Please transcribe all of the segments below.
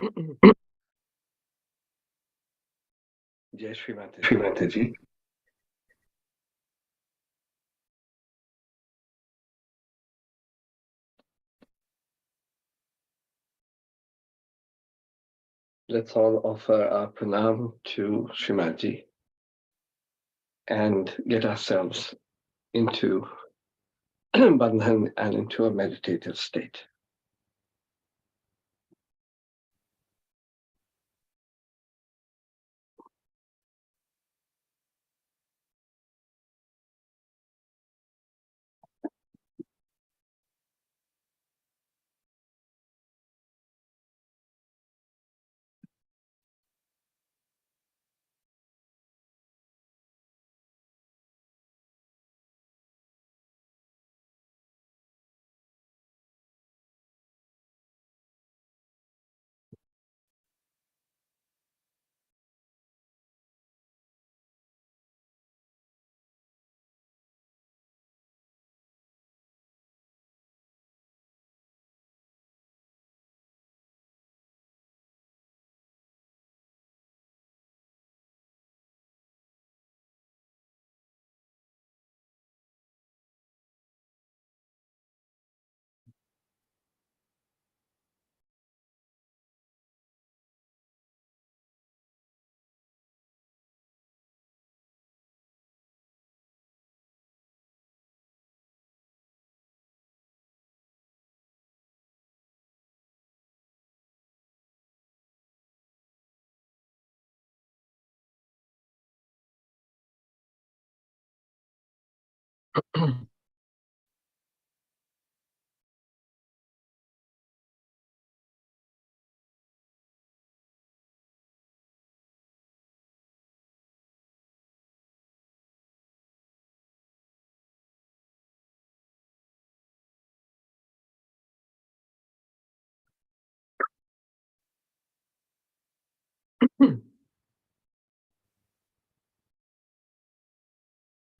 Jai Shri Shri Mataji. Mataji. Let's all offer our pranam to Srimadji and get ourselves into Bandhan and into a meditative state.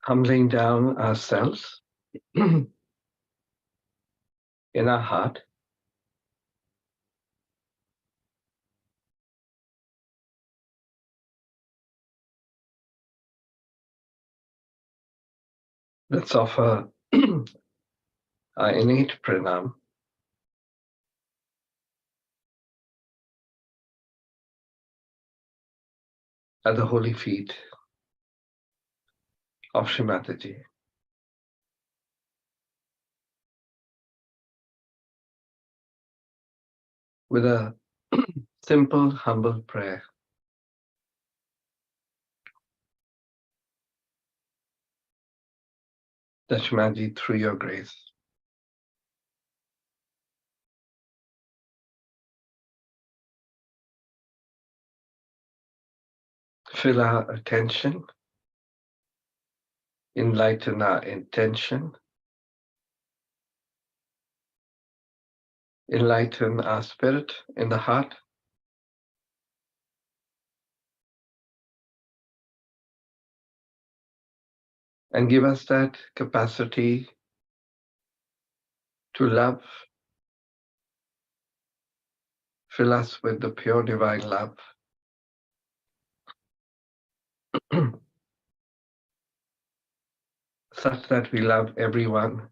Humbling down ourselves in our heart. Let's offer our innate pranam at the holy feet of Shri Mataji. With a simple, humble prayer. That Shri Mataji, through your grace, fill our attention, enlighten our intention, enlighten our spirit in the heart, and give us that capacity to love. Fill us with the pure divine love. Such that we love everyone.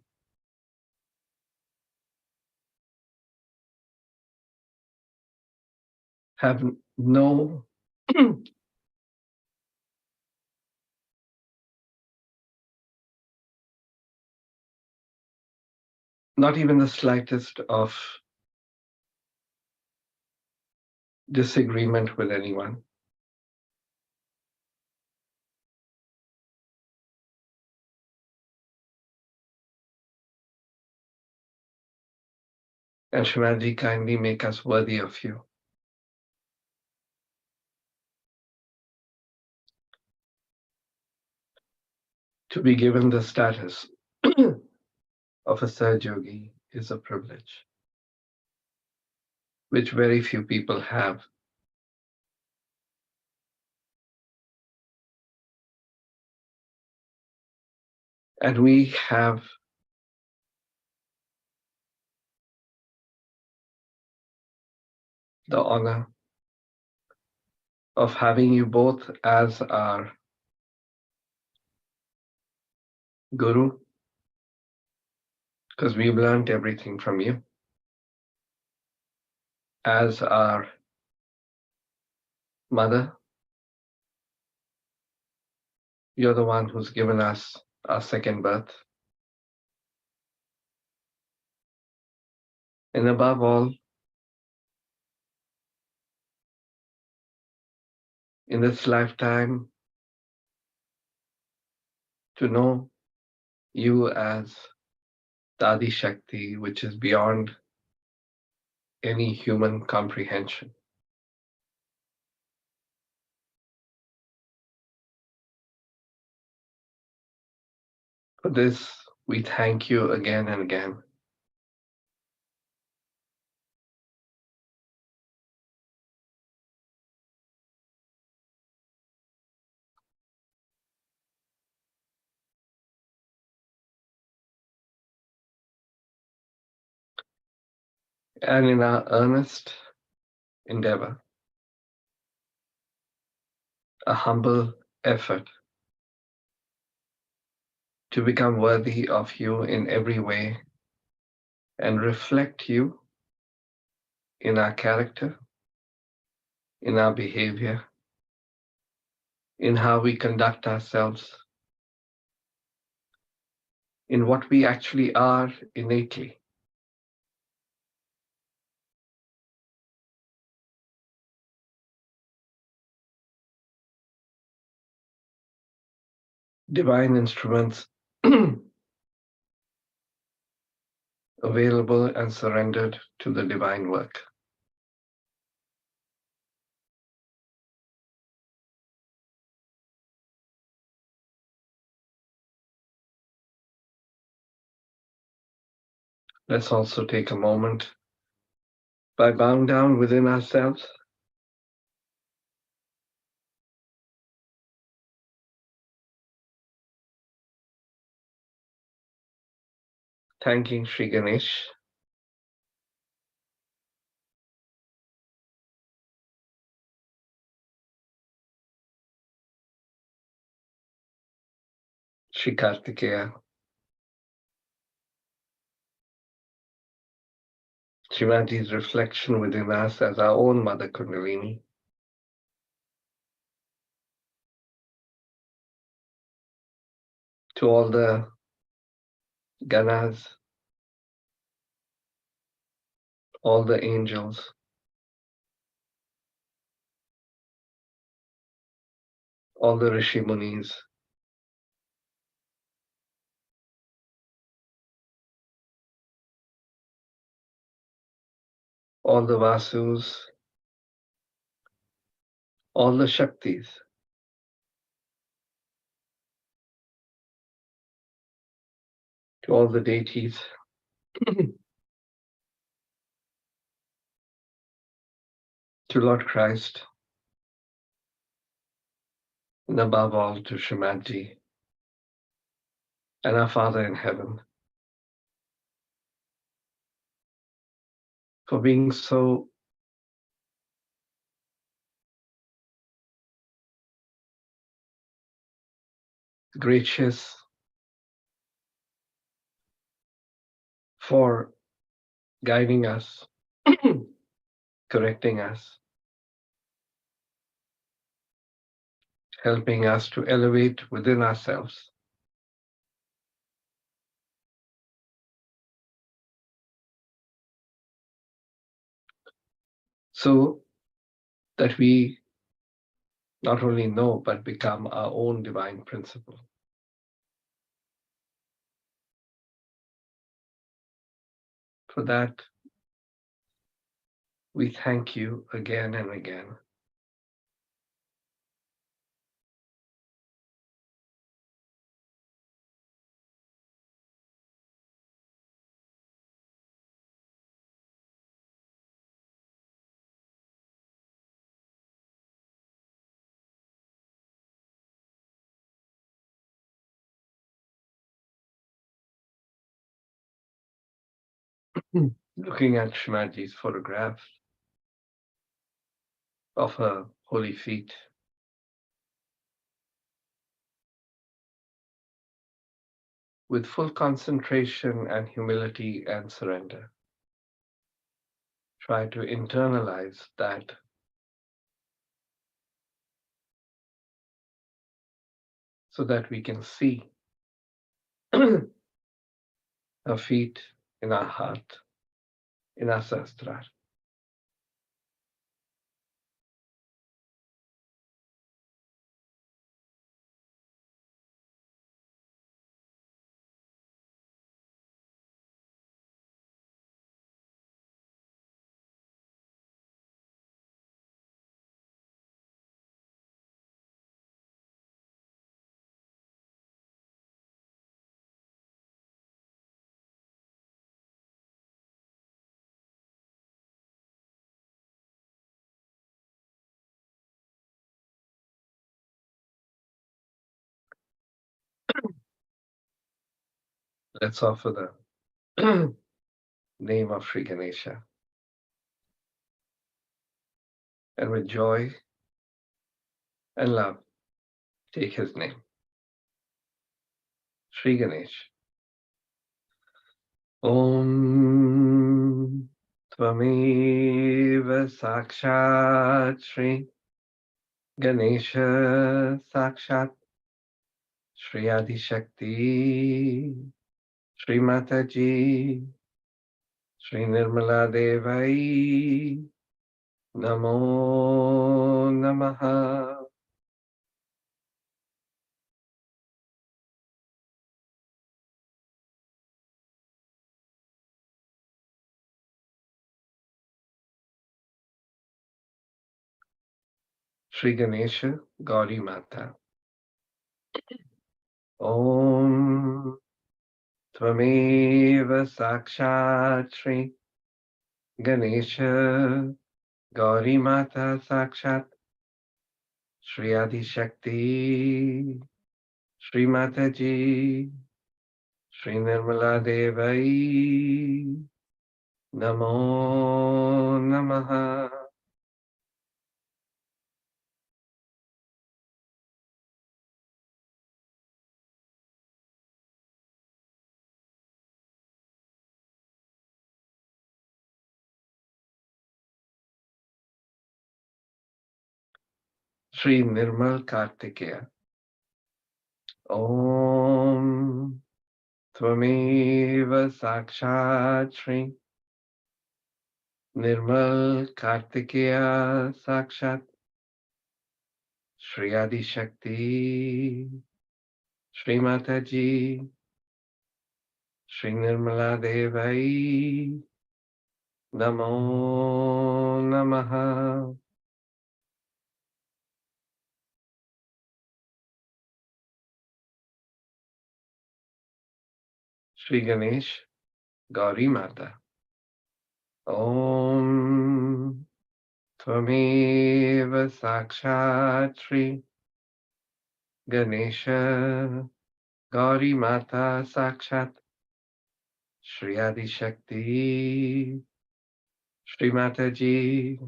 Have no not even the slightest of disagreement with anyone. And Shivaji, kindly make us worthy of you. To be given the status of a Sahaja Yogi is a privilege, which very few people have. And we have the honor of having you both as our guru, because we've learned everything from you, as our mother. You're the one who's given us our second birth. And above all, in this lifetime, to know you as the Adi Shakti, which is beyond any human comprehension. For this, we thank you again and again. And in our earnest endeavor, a humble effort to become worthy of you in every way and reflect you in our character, in our behavior, in how we conduct ourselves, in what we actually are innately. Divine instruments available and surrendered to the divine work. Let's also take a moment by bowing down within ourselves, thanking Sri Ganesh, Sri Kartikeya, Srimati's reflection within us as our own Mother Kundalini, to all the Ganas, all the angels, all the Rishi Munis, all the Vasus, all the Shaktis, to all the deities, to Lord Christ, and above all to Shrimadji and our Father in heaven, for being so gracious, for guiding us, correcting us, helping us to elevate within ourselves, so that we not only know but become our own divine principle. For that, we thank you again and again. Looking at Shrimadji's photograph, of her holy feet. With full concentration and humility and surrender, try to internalize that so that we can see our feet in our heart, in our sastrar. Let's offer the name of Sri Ganesha, and with joy and love, take his name, Sri Ganesh. Om Tvameva Sakshat Sri Ganesha Sakshat Shri Adi Shakti Shri Mataji Shri Nirmala Devai Namo Namaha. Shri Ganesha Gauri Mata. Om Tvameva Sakshat Shri Ganesha Gauri Mata Sakshat Shri Adi Shakti Shri Mataji Shri Nirmala Devai Namo Namaha. Shri Nirmal Kartikeya. Om Tvameva Sakshat Shri Nirmal Kartikeya Sakshat Shri Adi Shakti Shri Mataji Shri Nirmala Devai Namo Namaha. Shri Ganesh Gauri Mata. Om Tvameva Sakshat Shri Ganesha Gauri Mata Sakshat Shri Adi Shakti Shri Mataji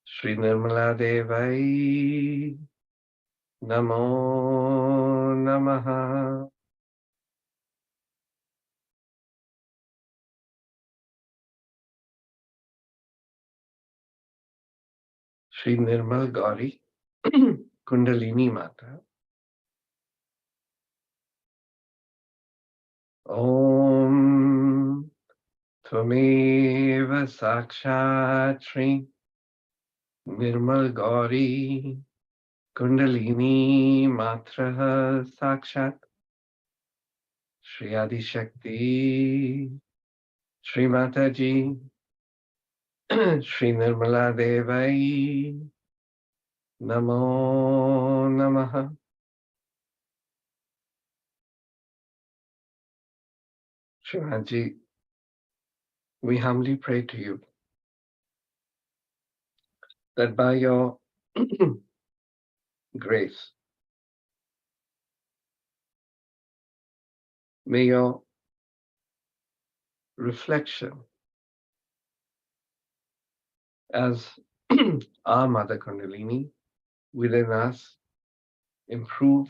Shri Nirmala Devai Namo Namaha. Shri Nirmal Gauri Kundalini Mata. Om Tvameva Sakshat Shri Nirmal Gauri Kundalini Matra Sakshat Shri Adi Shakti Shri Mataji Shri Nirmala Devai Namo Namaha. Shivaji, we humbly pray to you that by your grace, may your reflection as our Mother Kundalini within us improve.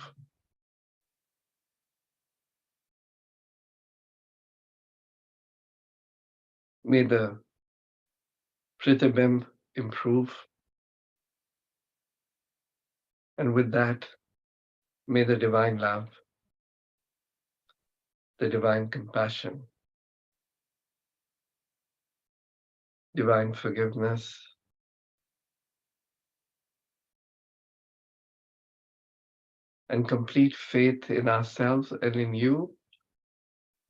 May the Pritibimb improve. And with that, may the divine love, the divine compassion, divine forgiveness, and complete faith in ourselves and in you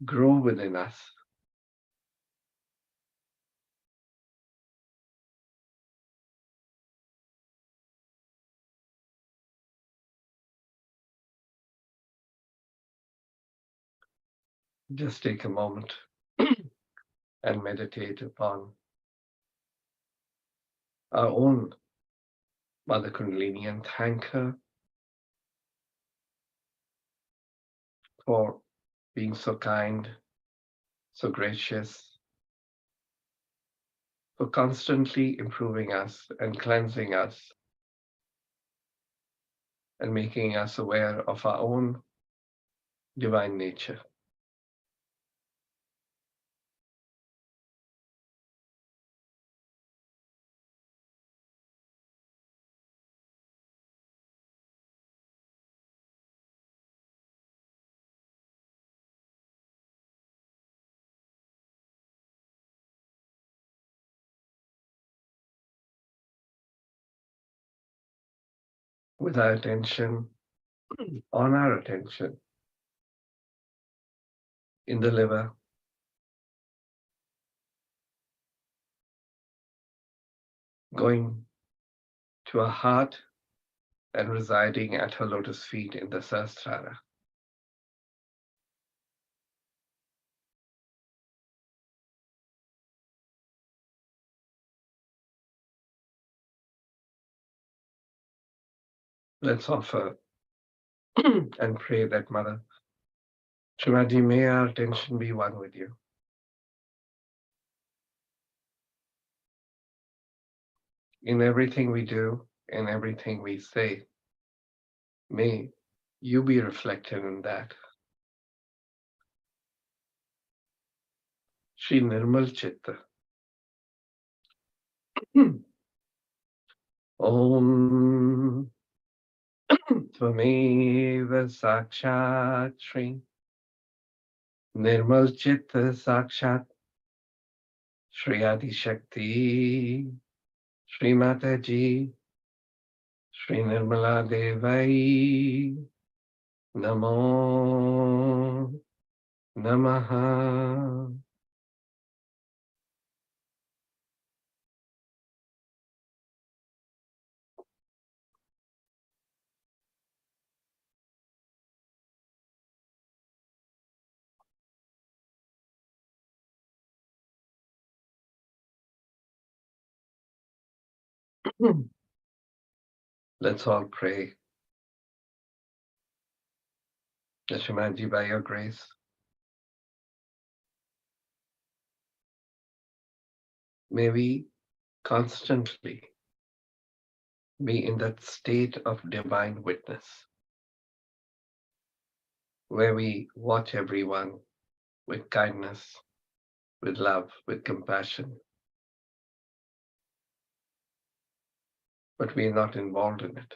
grow within us. Just take a moment and meditate upon our own Mother Kundalini and thank her for being so kind, so gracious, for constantly improving us and cleansing us and making us aware of our own divine nature. With our attention on our attention in the liver, going to our heart and residing at her lotus feet in the Sahasrara. Let's offer and pray that Mother Shrimadji, may our attention be one with you. In everything we do, in everything we say, may you be reflected in that. Shri Nirmal Chitta. Om Tvameva Sakshat Shri Nirmal Chitta Sakshat Shri Adi Shakti Shri Mataji Shri Nirmala Devai Namo Namaha. Let's all pray that Shrimadji, by your grace, may we constantly be in that state of divine witness, where we watch everyone with kindness, with love, with compassion, but we are not involved in it.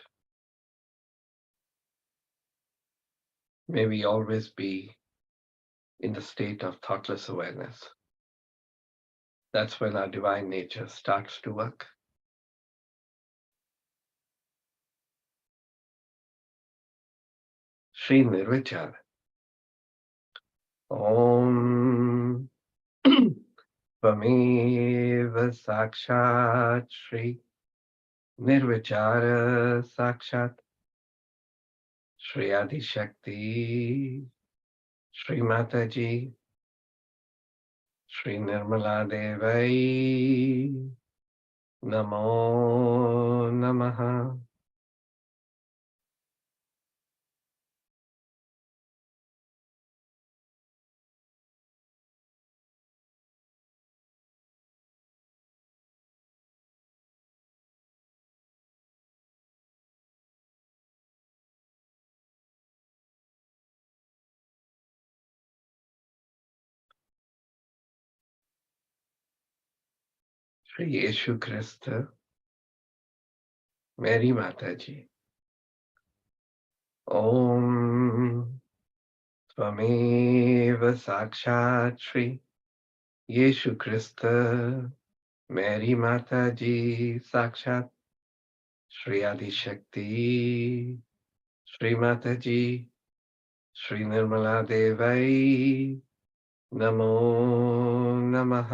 May we always be in the state of thoughtless awareness. That's when our divine nature starts to work. Shri Nirvichara. Om Tvameva Sakshat Shri Nirvichara Sakshat Shri Adi Shakti Shri Mataji Shri Nirmala Devai Namo Namaha. Shri यीशु ख्रिस्त, मेरी माता जी, ओम त्वमेव साक्षात् श्री यीशु ख्रिस्त, मेरी माता जी, साक्षात श्री आदिशक्ति, श्री माता जी, श्री निर्मला देवाई, नमो नमः.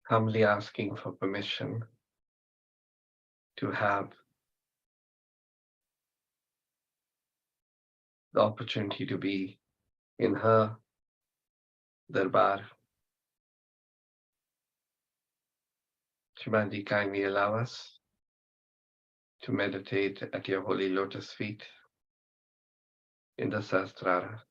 Humbly asking for permission to have the opportunity to be in her darbar. Shrimati, kindly allow us to meditate at your holy lotus feet in the Sahasrara.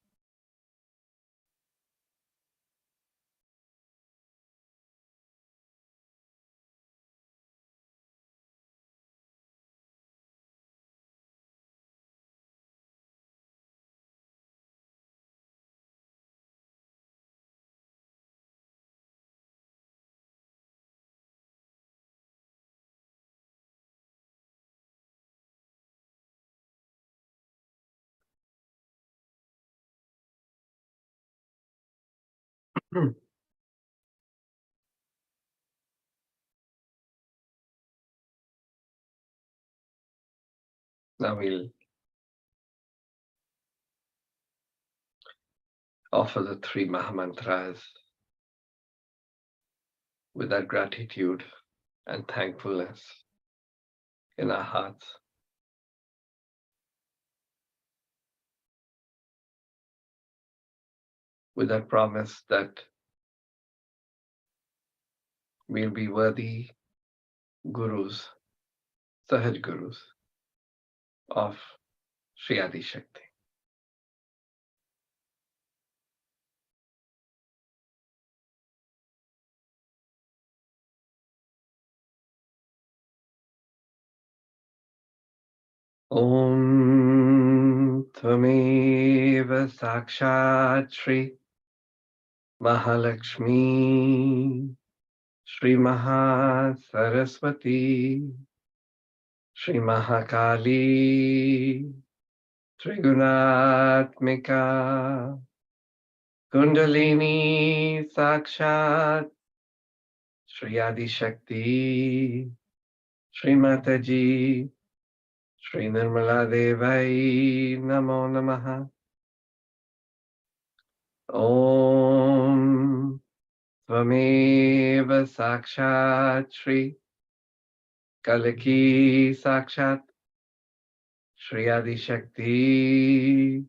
Now we'll offer the three Mahamantras with that gratitude and thankfulness in our hearts. With that promise that we'll be worthy gurus, Sahaj gurus of Sri Adi Shakti. Om Tvameva Sakshat Shri Mahalakshmi Shri Maha Saraswati Shri Mahakali Trigunatmika Kundalini Sakshat Shri Adi Shakti Shri Mataji Shri Nirmala Devai Namo Namaha. Om Tvameva Sakshat Shri Kalaki Sakshat Shri Adi Shakti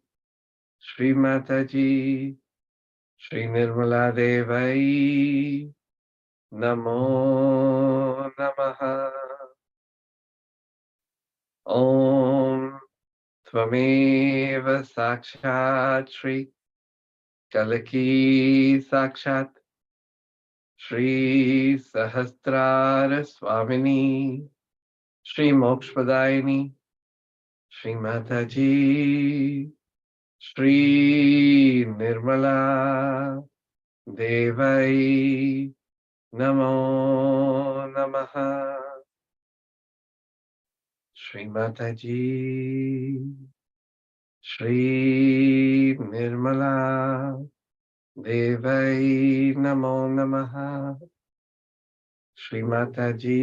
Shri Mataji Shri Nirmala Devai Namo Namaha. Om Tvameva Sakshat Shri Kalaki Sakshat Shri Sahasrara Swamini Shri Mokshpadaini Shri Mataji Shri Nirmala Devai Namo Namaha. Shri Mataji Shri Nirmala Devai Namo Namaha. Shri Mataji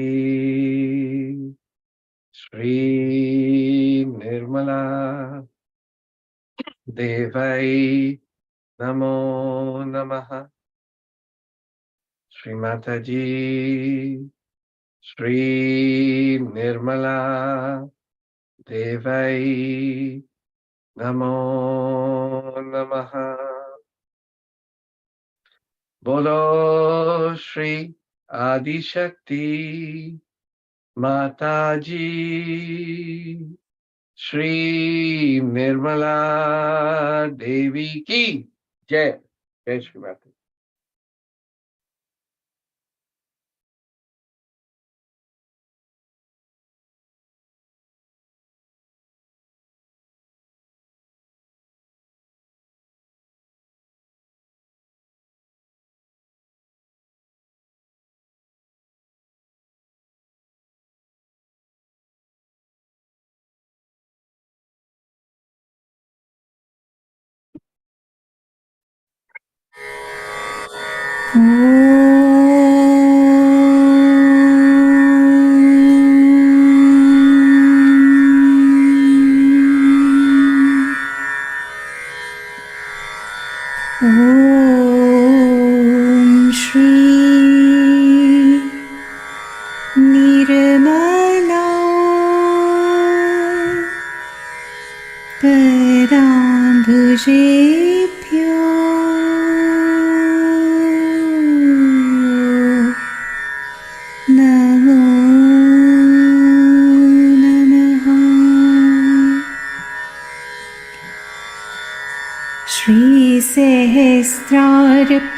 Shri Nirmala Devai Namo Namaha. Shri Mataji Shri Nirmala Devai Namo Namaha. Bolo Shri Adi Shakti Mataji Shri Nirmala Devi ki Jai. Jai Shri Mataji.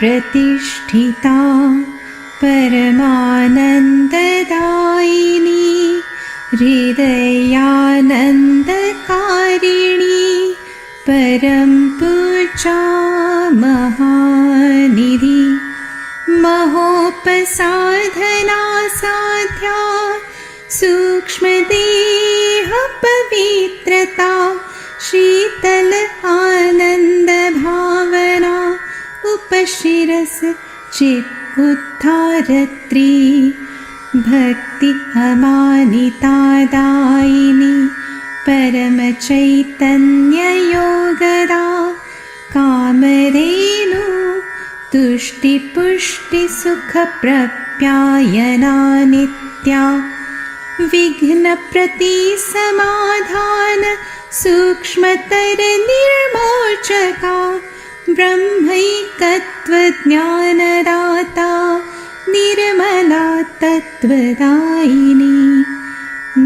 प्रतिष्ठिता परमानन्ददायिनी हृदयानन्दकारिणी परं पूजा महानिधि महोपसाधना साध्या सूक्ष्मदेह पवित्रता शीतल आनन्द भावना उपशिरस चित् उद्धारत्री भक्ति अमानितादायिनी परमचैतन्ययोगदा कामधेनु तुष्टिपुष्टिसुखप्रप्यायना नित्या विघ्नप्रतिसमाधान सूक्ष्मतरनिर्मोचका ब्रह्मैकत्वज्ञानदाता निर्मला तत्त्वदायिनी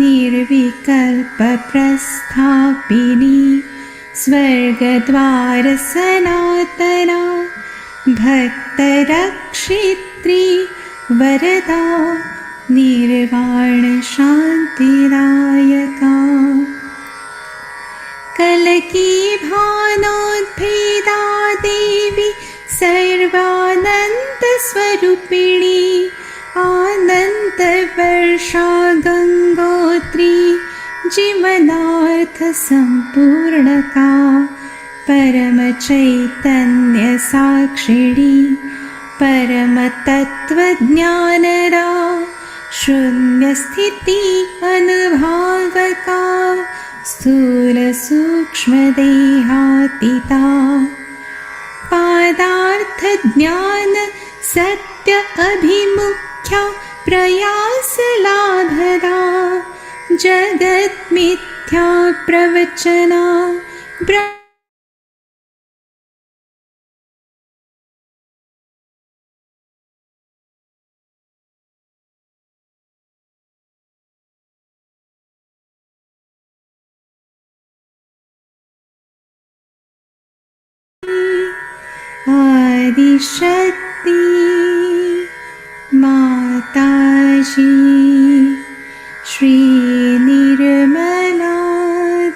निर्विकल्पप्रस्थापिनी स्वर्गद्वारसनातना भक्तरक्षित्री वरदा निर्वाणशान्तिदायका कलकी भानोद्भेदा देवी सर्वानन्दस्वरूपिणी आनन्दवर्षा गङ्गोत्री जीवनार्थसम्पूर्णका परमचैतन्यसाक्षिणी परमतत्त्वज्ञानदा शून्यस्थिति अनुभावका स्थूलसूक्ष्मदेहातीता पादार्थज्ञान सत्य अभिमुख्या प्रयासलाभदा जगन्मिथ्या प्रवचना आदिशक्ति माताजी श्री निर्मला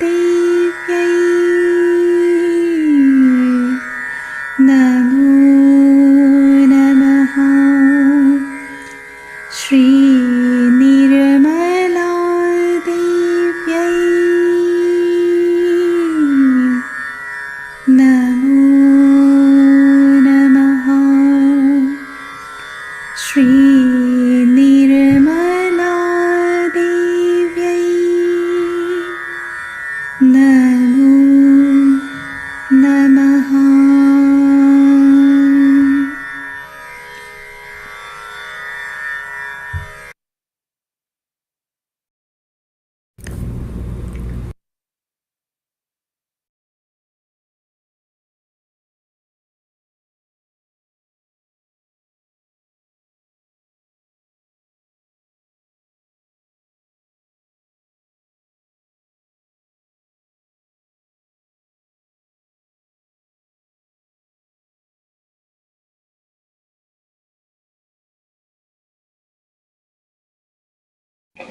देव्यै नमो नमः श्री निर्मला देव्यै नमो श्री निर्मला देव्यै नमो नमः।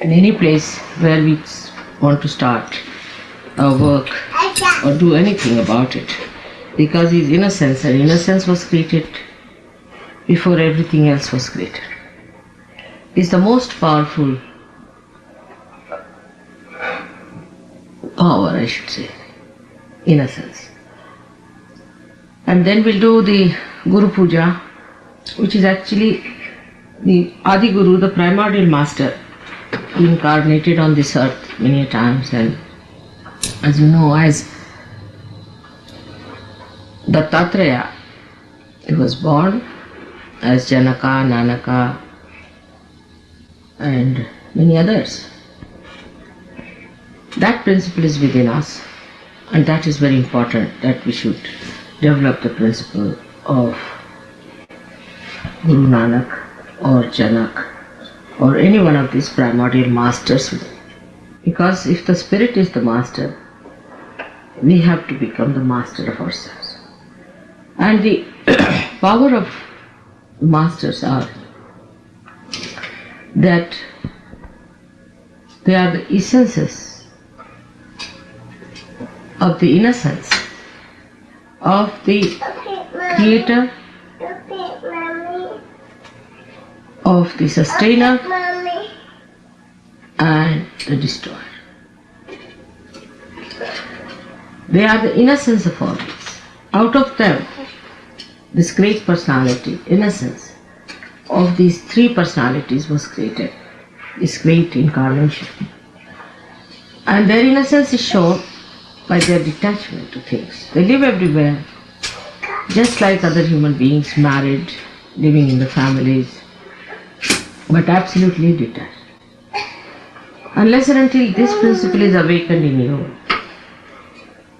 In any place where we want to start our work or do anything about it, because His innocence, and innocence was created before everything else was created, is the most powerful power, I should say, innocence. And then we'll do the Guru Puja, which is actually the Adi Guru, the primordial master, incarnated on this earth many times. And as you know, as Dattatreya, he was born as Janaka, Nanaka, and many others. That principle is within us, and that is very important, that we should develop the principle of Guru Nanak or Janak or any one of these primordial masters. Because if the spirit is the master, we have to become the master of ourselves. And the power of masters are that they are the essences of the innocence of the creator, of the sustainer, and the destroyer. They are the innocence of all this. Out of them, this great personality, innocence of these three personalities was created, this great incarnation. And their innocence is shown by their detachment to things. They live everywhere, just like other human beings, married, living in the families, but absolutely detached. Unless and until this principle is awakened in you,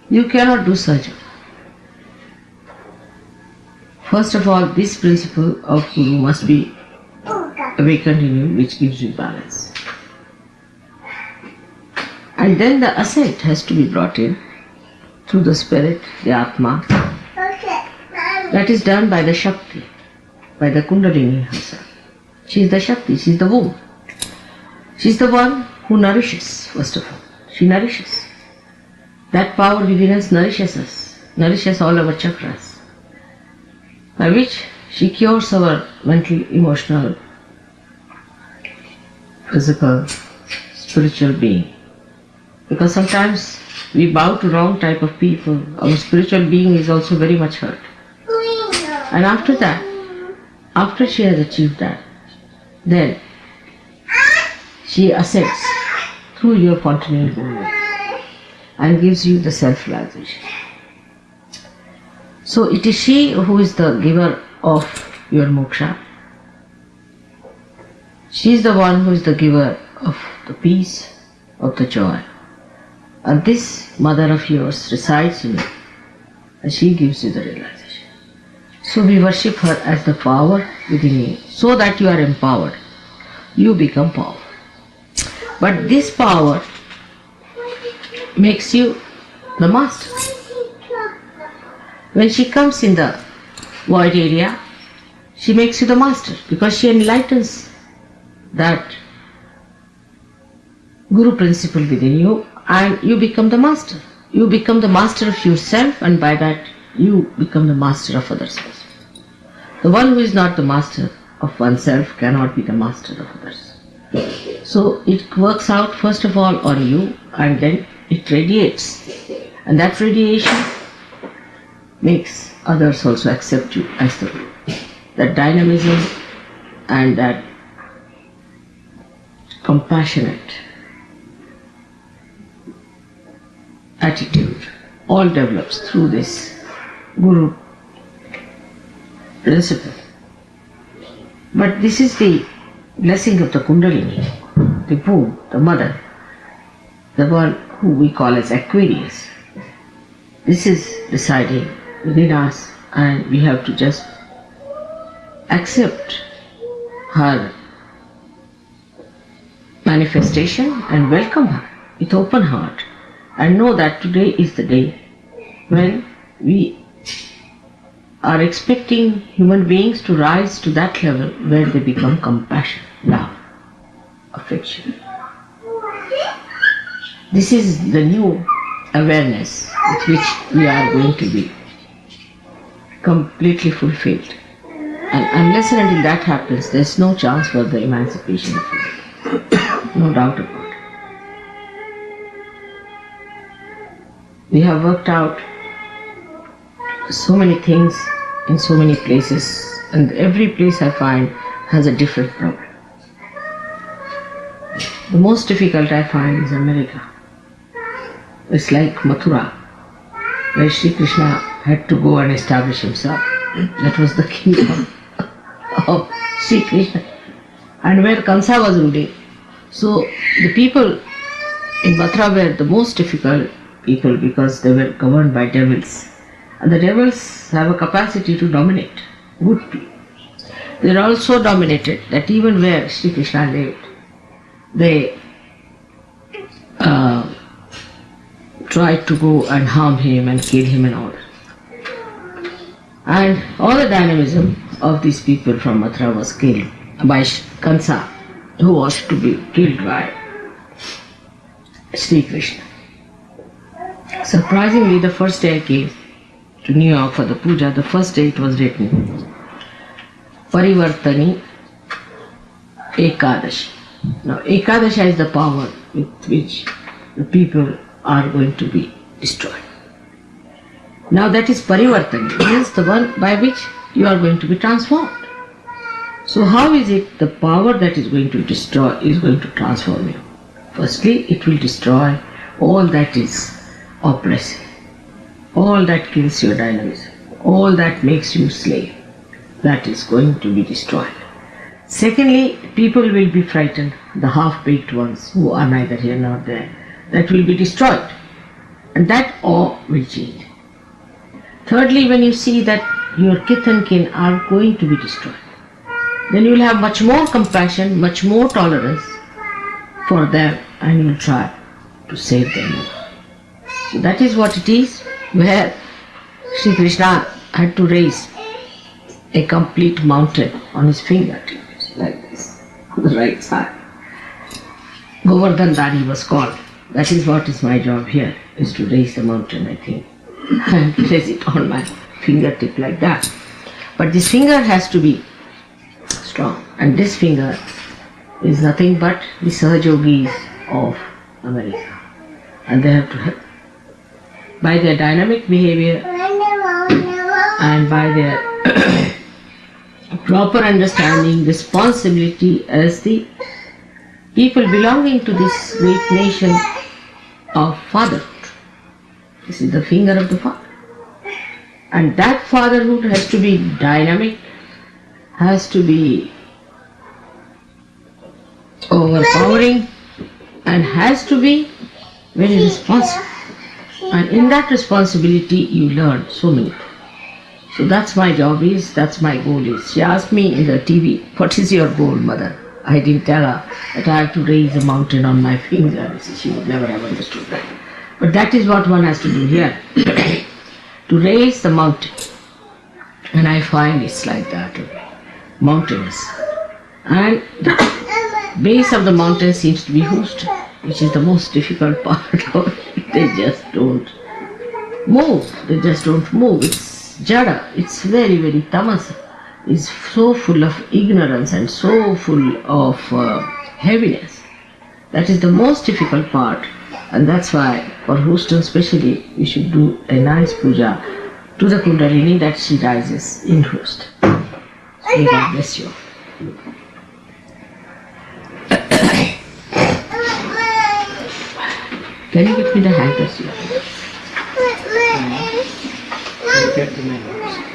you cannot do such. First of all, this principle of Guru must be awakened in you, which gives you balance. And then the ascent has to be brought in through the spirit, the Atma. That is done by the Shakti, by the Kundalini herself. She is the Shakti, she is the womb. She is the one who nourishes, first of all. She nourishes. That power within us nourishes all our chakras, by which she cures our mental, emotional, physical, spiritual being. Because sometimes we bow to wrong type of people, our spiritual being is also very much hurt. And after that, after she has achieved that, then she ascends through your continual movement and gives you the self-realization. So it is she who is the giver of your moksha. She is the one who is the giver of the peace, of the joy. And this mother of yours resides in you, and she gives you the realization. So we worship her as the power within you, so that you are empowered. You become power. But this power makes you the master. When she comes in the void area, she makes you the master, because she enlightens that Guru principle within you, and you become the master. You become the master of yourself, and by that you become the master of others also. The one who is not the master of oneself cannot be the master of others. So it works out first of all on you, and then it radiates. And that radiation makes others also accept you as the Guru. That dynamism and that compassionate attitude all develops through this Guru principle. But this is the blessing of the Kundalini, the womb, the mother, the one who we call as Aquarius. This is residing within us, and we have to just accept her manifestation and welcome her with open heart, and know that today is the day when we are expecting human beings to rise to that level where they become compassion, love, affection. This is the new awareness with which we are going to be completely fulfilled. And unless and until that happens, there is no chance for the emancipation of human. No doubt about it. We have worked out so many things in so many places And every place I find has a different problem. The most difficult I find is America. It's like Mathura, where Sri Krishna had to go and establish himself. That was the kingdom of Sri Krishna. And where Kansa was ruling. So the people in Mathura were the most difficult people because they were governed by devils. And the devils have a capacity to dominate good people. They are also dominated that even where Sri Krishna lived, they tried to go and harm him and kill him and all. And all the dynamism of these people from Mathura was killed by Kansa, who was to be killed by Sri Krishna. Surprisingly, the first day I came to New York for the puja, the first day it was written, Parivartani Ekadashi. Now, Ekadasha is the power with which the people are going to be destroyed. Now that is Parivartani, means the one by which you are going to be transformed. So how is it the power that is going to destroy is going to transform you? Firstly, it will destroy all that is oppressive, all that kills your dynamism, all that makes you slave. That is going to be destroyed. Secondly, people will be frightened, the half-baked ones who are neither here nor there. That will be destroyed. And that awe will change. Thirdly, when you see that your kith and kin are going to be destroyed, then you will have much more compassion, much more tolerance for them, and you will try to save them. So that is what it is, where Sri Krishna had to raise a complete mountain on his fingertips, like this, on the right side. Govardhan Dari was called. That is what is my job here, is to raise the mountain, I think, and place it on my fingertip like that. But this finger has to be strong, and this finger is nothing but the Sahajogis of America, and they have to help. By their dynamic behavior and by their proper understanding, responsibility as the people belonging to this great nation of fatherhood. This is the finger of the father. And that fatherhood has to be dynamic, has to be overpowering, and has to be very responsible. And in that responsibility you learn so many things. So that's my job is, that's my goal is. She asked me in the TV, what is your goal, mother? I didn't tell her that I have to raise a mountain on my finger. She would never have understood that. But that is what one has to do here. To raise the mountain. And I find it's like that. Mountainous. And the base of the mountain seems to be Houston, which is the most difficult part of it. They just don't move. They just don't move. It's jada. It's very, very tamasa. It's so full of ignorance and so full of heaviness. That is the most difficult part. And that's why for Houston especially, we should do a nice puja to the Kundalini that she rises in Houston. May God bless you. Can you get me the handkerchief? Get to my house.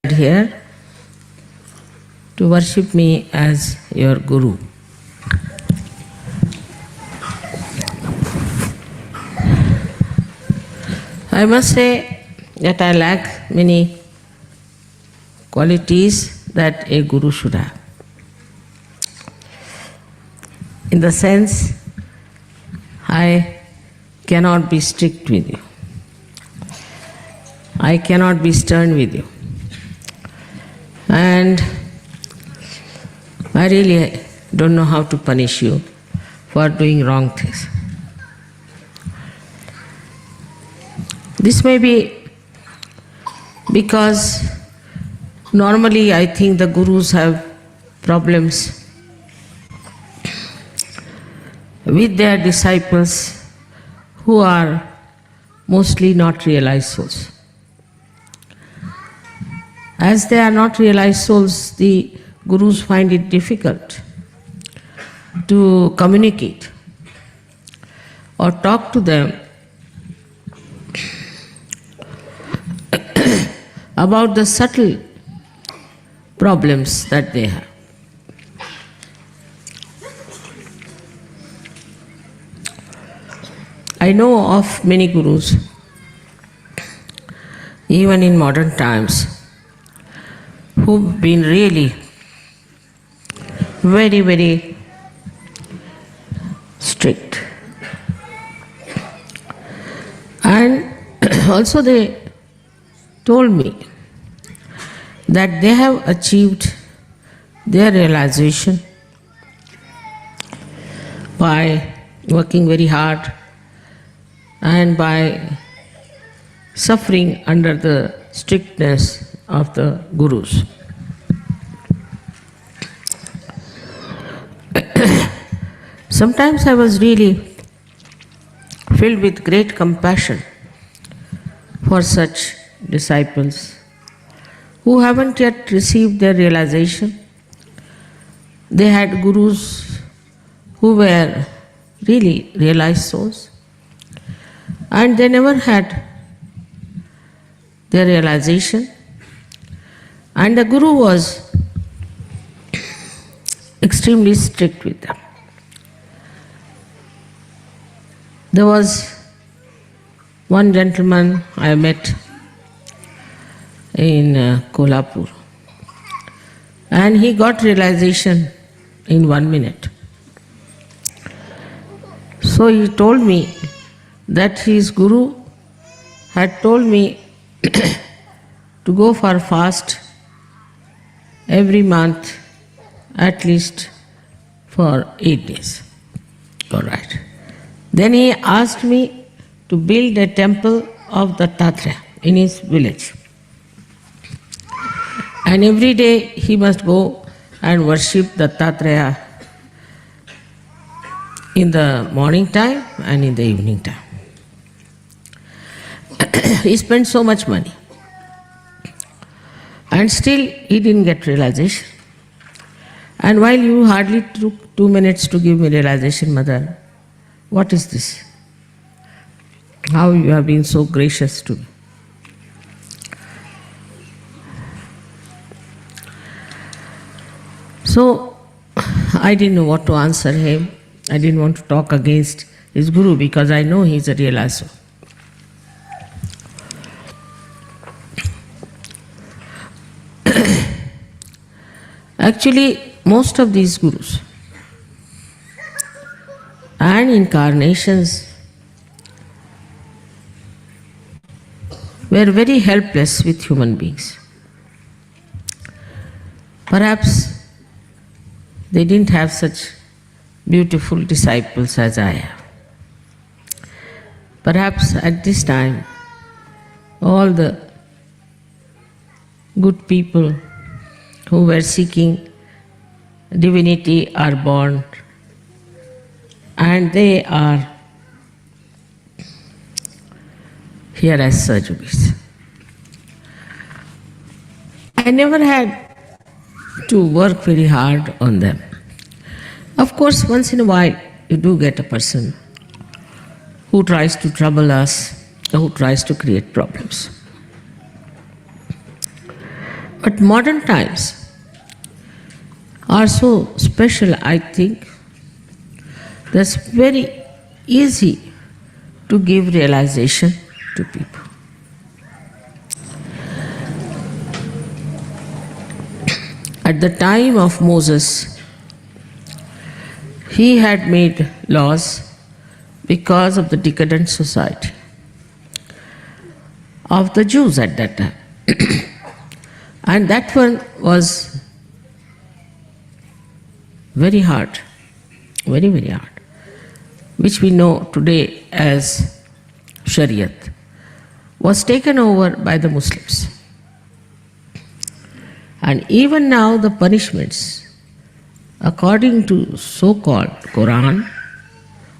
Here to worship me as your Guru. I must say that I lack many qualities that a guru should have. In the sense, I cannot be strict with you. I cannot be stern with you. And I really don't know how to punish you for doing wrong things. This may be because normally I think the gurus have problems with their disciples who are mostly not realized souls. As they are not realized souls, the gurus find it difficult to communicate or talk to them about the subtle problems that they have. I know of many gurus, even in modern times, who've been really very, very strict. And also they told me that they have achieved their realization by working very hard and by suffering under the strictness of the gurus. Sometimes I was really filled with great compassion for such disciples who haven't yet received their realization. They had gurus who were really realized souls, and they never had their realization. And the guru was extremely strict with them. There was one gentleman I met in Kolhapur, and he got realization in 1 minute. So he told me that his guru had told me to go for fast every month, at least for 8 days. All right. Then he asked me to build a temple of Dattatreya in his village. And every day he must go and worship Dattatreya in the morning time and in the evening time. He spent so much money. And still he didn't get realization. And while you hardly took 2 minutes to give me realization, Mother, what is this? How you have been so gracious to me. So I didn't know what to answer him. I didn't want to talk against his guru because I know he is a realized soul. Actually, most of these gurus and incarnations were very helpless with human beings. Perhaps they didn't have such beautiful disciples as I have. Perhaps at this time, all the good people who were seeking divinity are born, and they are here as Sahajogis. I never had to work very hard on them. Of course, once in a while, you do get a person who tries to trouble us, or who tries to create problems. But modern times are so special, I think, that's very easy to give realization to people. At the time of Moses, he had made laws because of the decadent society of the Jews at that time. And that one was very hard, very, very hard, which we know today as Shariat, was taken over by the Muslims. And even now the punishments, according to so-called Quran,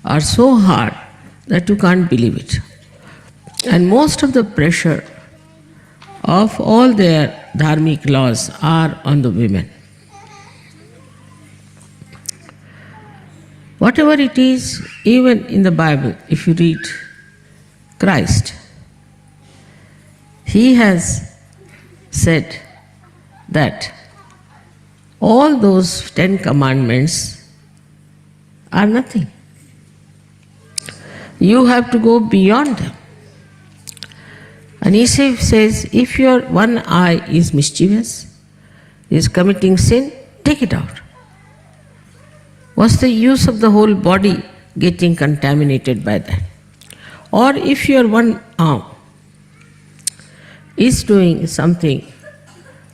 are so hard that you can't believe it. And most of the pressure of all their dharmic laws are on the women. Whatever it is, even in the Bible, if you read Christ, he has said that all those 10 commandments are nothing. You have to go beyond them. And he says, if your one eye is mischievous, is committing sin, take it out. What's the use of the whole body getting contaminated by that? Or if your one arm is doing something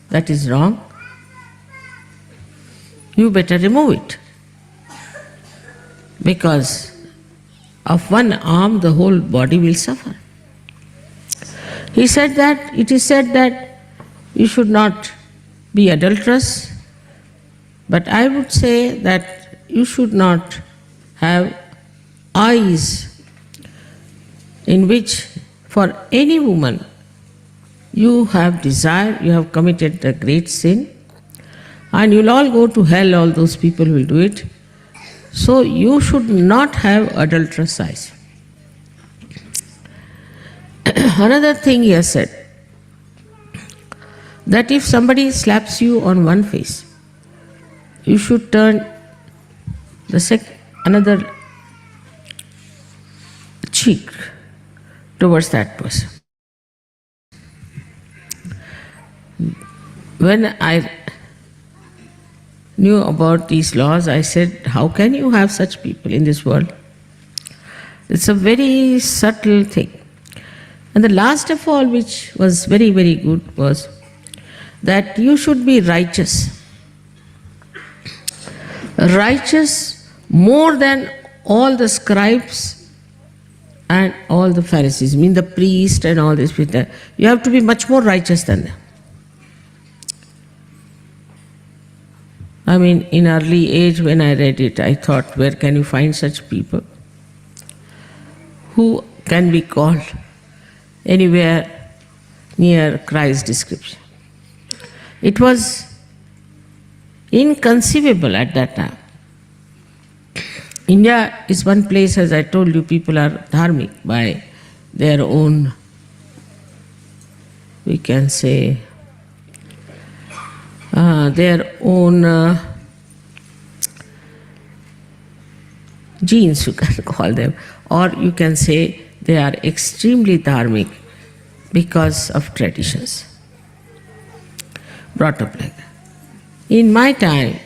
that is wrong, you better remove it. Because of one arm, the whole body will suffer. He said that, it is said that you should not be adulterous, but I would say that you should not have eyes in which for any woman you have desire, you have committed the great sin, and you'll all go to hell, all those people will do it. So you should not have adulterous eyes. Another thing he has said, that if somebody slaps you on one face, you should turn another cheek towards that person. When I knew about these laws, I said, how can you have such people in this world? It's a very subtle thing. And the last of all, which was very, very good, was that you should be righteous. Righteous more than all the scribes and all the Pharisees, I mean the priest and all these people. You have to be much more righteous than them. I mean, in early age when I read it, I thought, where can you find such people who can be called anywhere near Christ's description? It was inconceivable at that time. India is one place, as I told you, people are dharmic by their own, we can say, their own genes, you can call them, or you can say they are extremely dharmic because of traditions, brought up like that. In my time,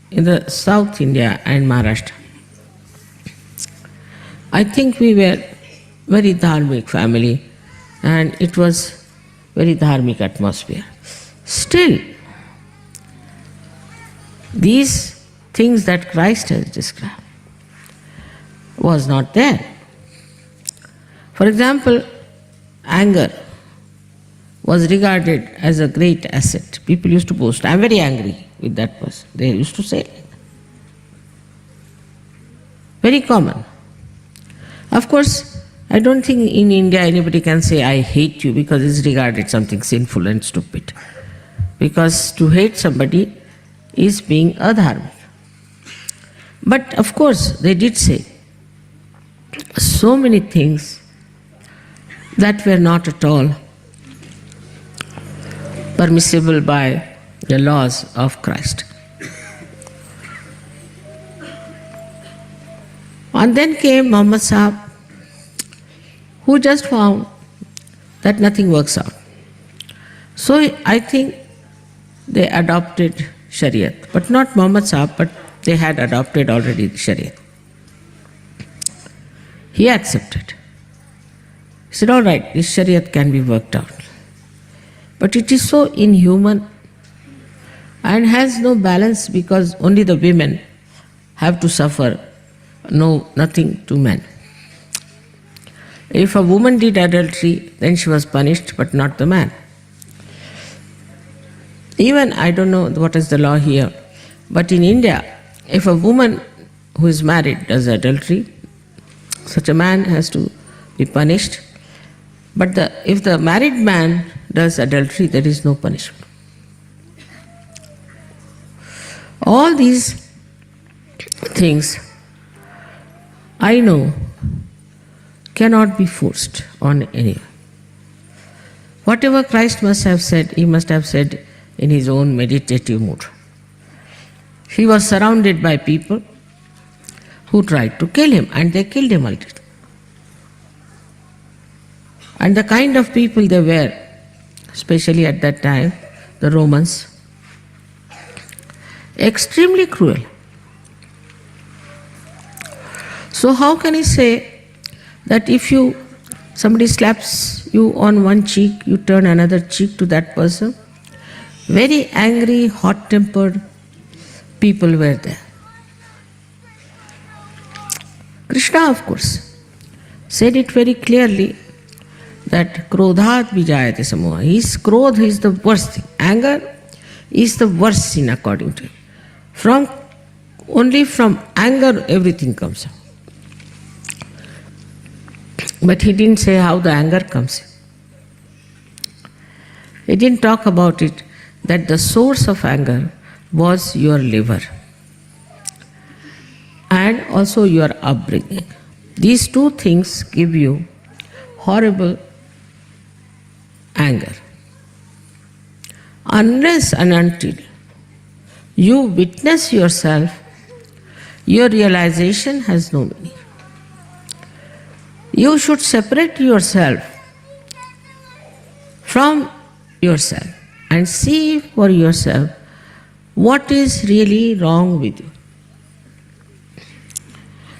in the South India and Maharashtra, I think we were very dharmic family and it was very dharmic atmosphere. Still, these things that Christ has described was not there. For example, anger was regarded as a great asset. People used to boast, I'm very angry with that person. They used to say like that. Very common. Of course, I don't think in India anybody can say, I hate you, because it's regarded something sinful and stupid. Because to hate somebody is being adharmic. But of course, they did say so many things that were not at all permissible by the laws of Christ. And then came Muhammad Sahib, who just found that nothing works out. So I think they adopted Shariat. But not Muhammad Sahib, but they had adopted already the Shariat. He accepted. He said, all right, this Shariat can be worked out. But it is so inhuman and has no balance because only the women have to suffer, nothing to men. If a woman did adultery, then she was punished, but not the man. Even, I don't know what is the law here, but in India, if a woman who is married does adultery, such a man has to be punished. But if the married man does adultery, there is no punishment. All these things, I know, cannot be forced on anyone. Whatever Christ must have said, he must have said in his own meditative mood. He was surrounded by people who tried to kill him, and they killed him ultimately. And the kind of people they were, especially at that time, the Romans, extremely cruel. So how can he say that if somebody slaps you on one cheek, you turn another cheek to that person? Very angry, hot-tempered people were there. Krishna, of course, said it very clearly that krodhat vijayate samoha. His krodh is the worst thing. Anger is the worst sin according to him. Only from anger everything comes out. But he didn't say how the anger comes in. He didn't talk about it, that the source of anger was your liver and also your upbringing. These two things give you horrible anger. Unless and until you witness yourself, your realization has no meaning. You should separate yourself from yourself and see for yourself what is really wrong with you.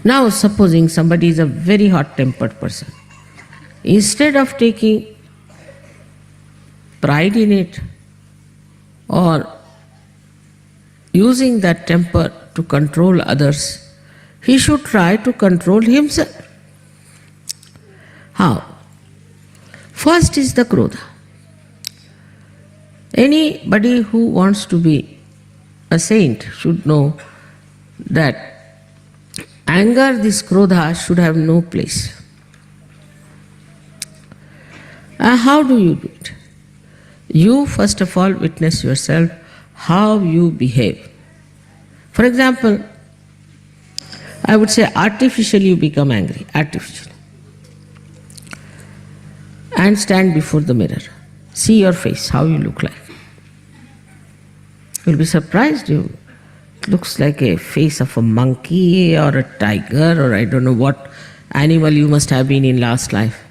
Now, supposing somebody is a very hot-tempered person, instead of taking pride in it or using that temper to control others, he should try to control himself. How? First is the krodha. Anybody who wants to be a saint should know that anger, this krodha, should have no place. How do you do it? You first of all witness yourself how you behave. For example, I would say artificially you become angry, artificially. And stand before the mirror. See your face, how you look like. You'll be surprised. It looks like a face of a monkey or a tiger or I don't know what animal you must have been in last life.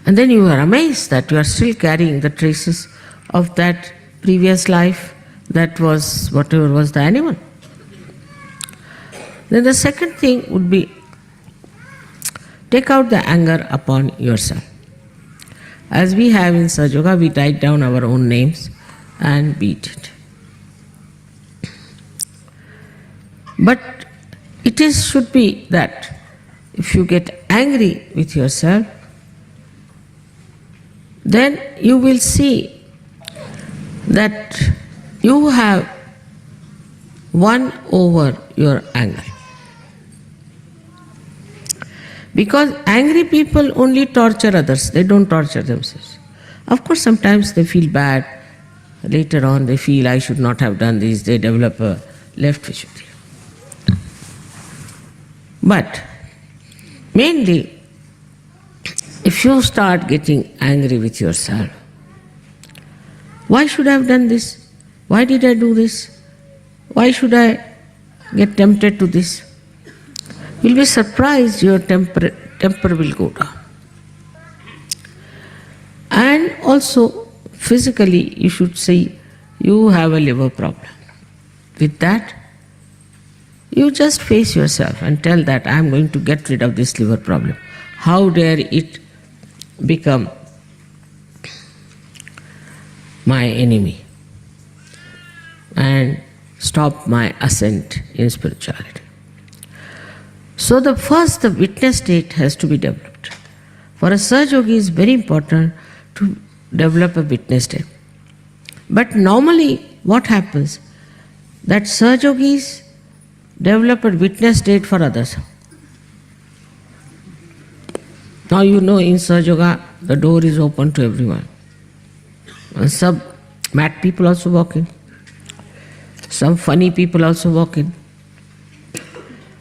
And then you are amazed that you are still carrying the traces of that previous life that was whatever was the animal. Then the second thing would be take out the anger upon yourself. As we have in Sahaja Yoga, we write down our own names and beat it. But it should be that if you get angry with yourself, then you will see that you have won over your anger. Because angry people only torture others, they don't torture themselves. Of course, sometimes they feel bad. Later on, they feel, I should not have done this. They develop a left Vishuddhi. But mainly, if you start getting angry with yourself, why should I have done this? Why did I do this? Why should I get tempted to this? You'll be surprised your temper will go down. And also, physically, you should say you have a liver problem. With that, you just face yourself and tell that I am going to get rid of this liver problem. How dare it become my enemy and stop my ascent in spirituality. So the witness state has to be developed. For a Sahaja Yogi, it's very important to develop a witness state. But normally what happens, that Sahaja Yogis develop a witness state for others. Now you know in Sahaja Yoga, the door is open to everyone. And some mad people also walk in. Some funny people also walk in.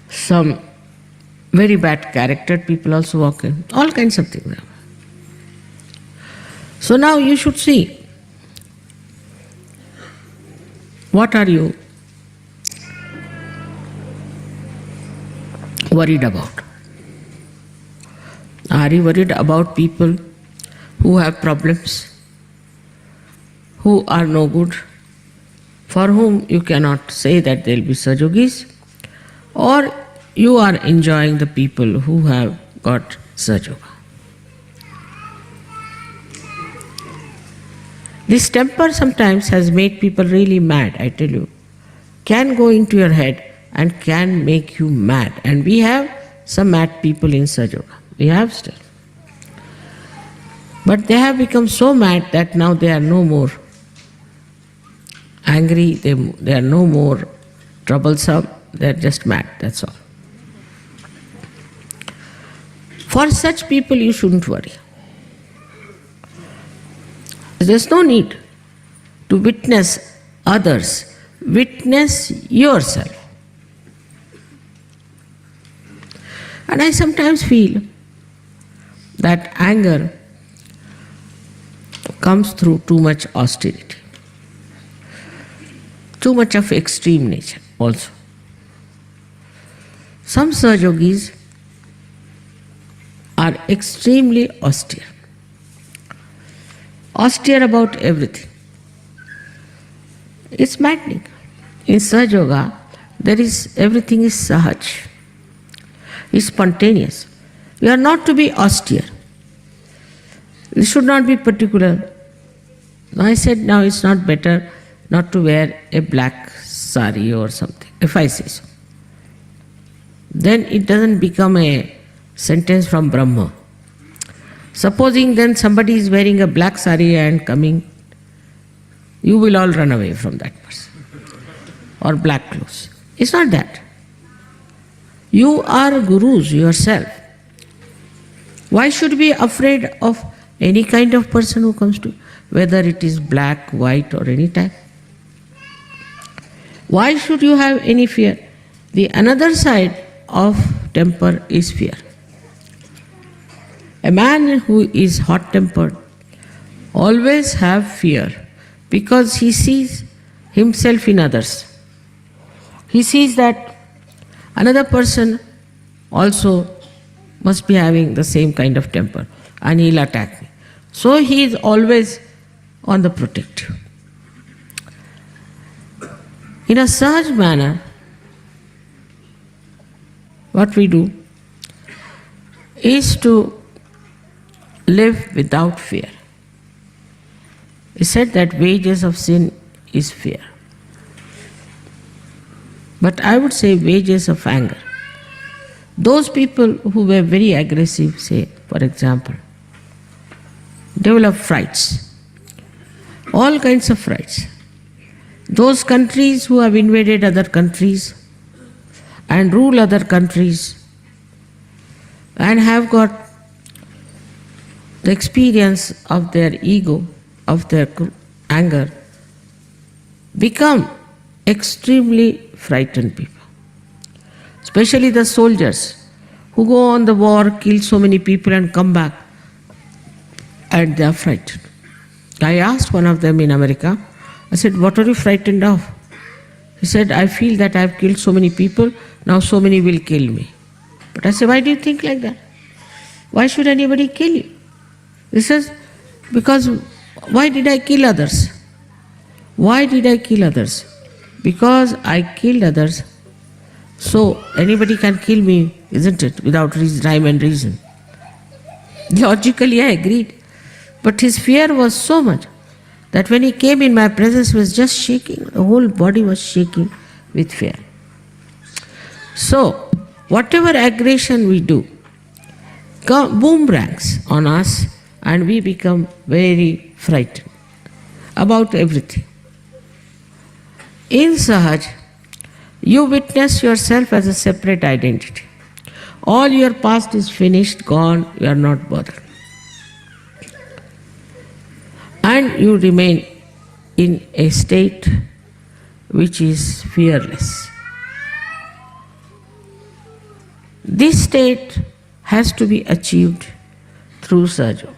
Some very bad charactered people also walk in. All kinds of things. So now you should see, what are you worried about? Are you worried about people who have problems, who are no good, for whom you cannot say that they will be Sahaja Yogis, or you are enjoying the people who have got Sahaja Yoga? This temper sometimes has made people really mad, I tell you. Can go into your head and can make you mad. And we have some mad people in Sahaja Yoga. We have still. But they have become so mad that now they are no more angry, they are no more troublesome, they are just mad, that's all. For such people you shouldn't worry. There's no need to witness others, witness yourself. And I sometimes feel that anger comes through too much austerity, too much of extreme nature also. Some Sahaja Yogis are extremely austere about everything. It's maddening. In Sahaja Yoga, everything is Sahaj. It's spontaneous. We are not to be austere. We should not be particular. I said now it's not better not to wear a black sari or something, if I say so. Then it doesn't become a sentence from Brahma. Supposing then somebody is wearing a black sari and coming, you will all run away from that person. Or black clothes. It's not that. You are gurus yourself. Why should we be afraid of any kind of person who comes to, whether it is black, white or any type? Why should you have any fear? The another side of temper is fear. A man who is hot-tempered always have fear because he sees himself in others. He sees that another person also must be having the same kind of temper and he'll attack me. So he is always on the protective. In a Sahaj manner, what we do is to live without fear. He said that wages of sin is fear. But I would say wages of anger. Those people who were very aggressive, say, for example, develop frights, all kinds of frights. Those countries who have invaded other countries and rule other countries and have got the experience of their ego, of their anger, become extremely frightened people. Especially the soldiers who go on the war, kill so many people and come back and they are frightened. I asked one of them in America, I said, what are you frightened of? He said, I feel that I have killed so many people, now so many will kill me. But I said, why do you think like that? Why should anybody kill you? He says, Because why did I kill others? Why did I kill others? Because I killed others. So anybody can kill me, isn't it? Without rhyme and reason. Logically I agreed. But his fear was so much that when he came in, my presence he was just shaking. The whole body was shaking with fear. So, whatever aggression we do, boomerangs on us, and we become very frightened about everything. In Sahaj, you witness yourself as a separate identity. All your past is finished, gone, you are not bothered. And you remain in a state which is fearless. This state has to be achieved through Sahaja Yoga.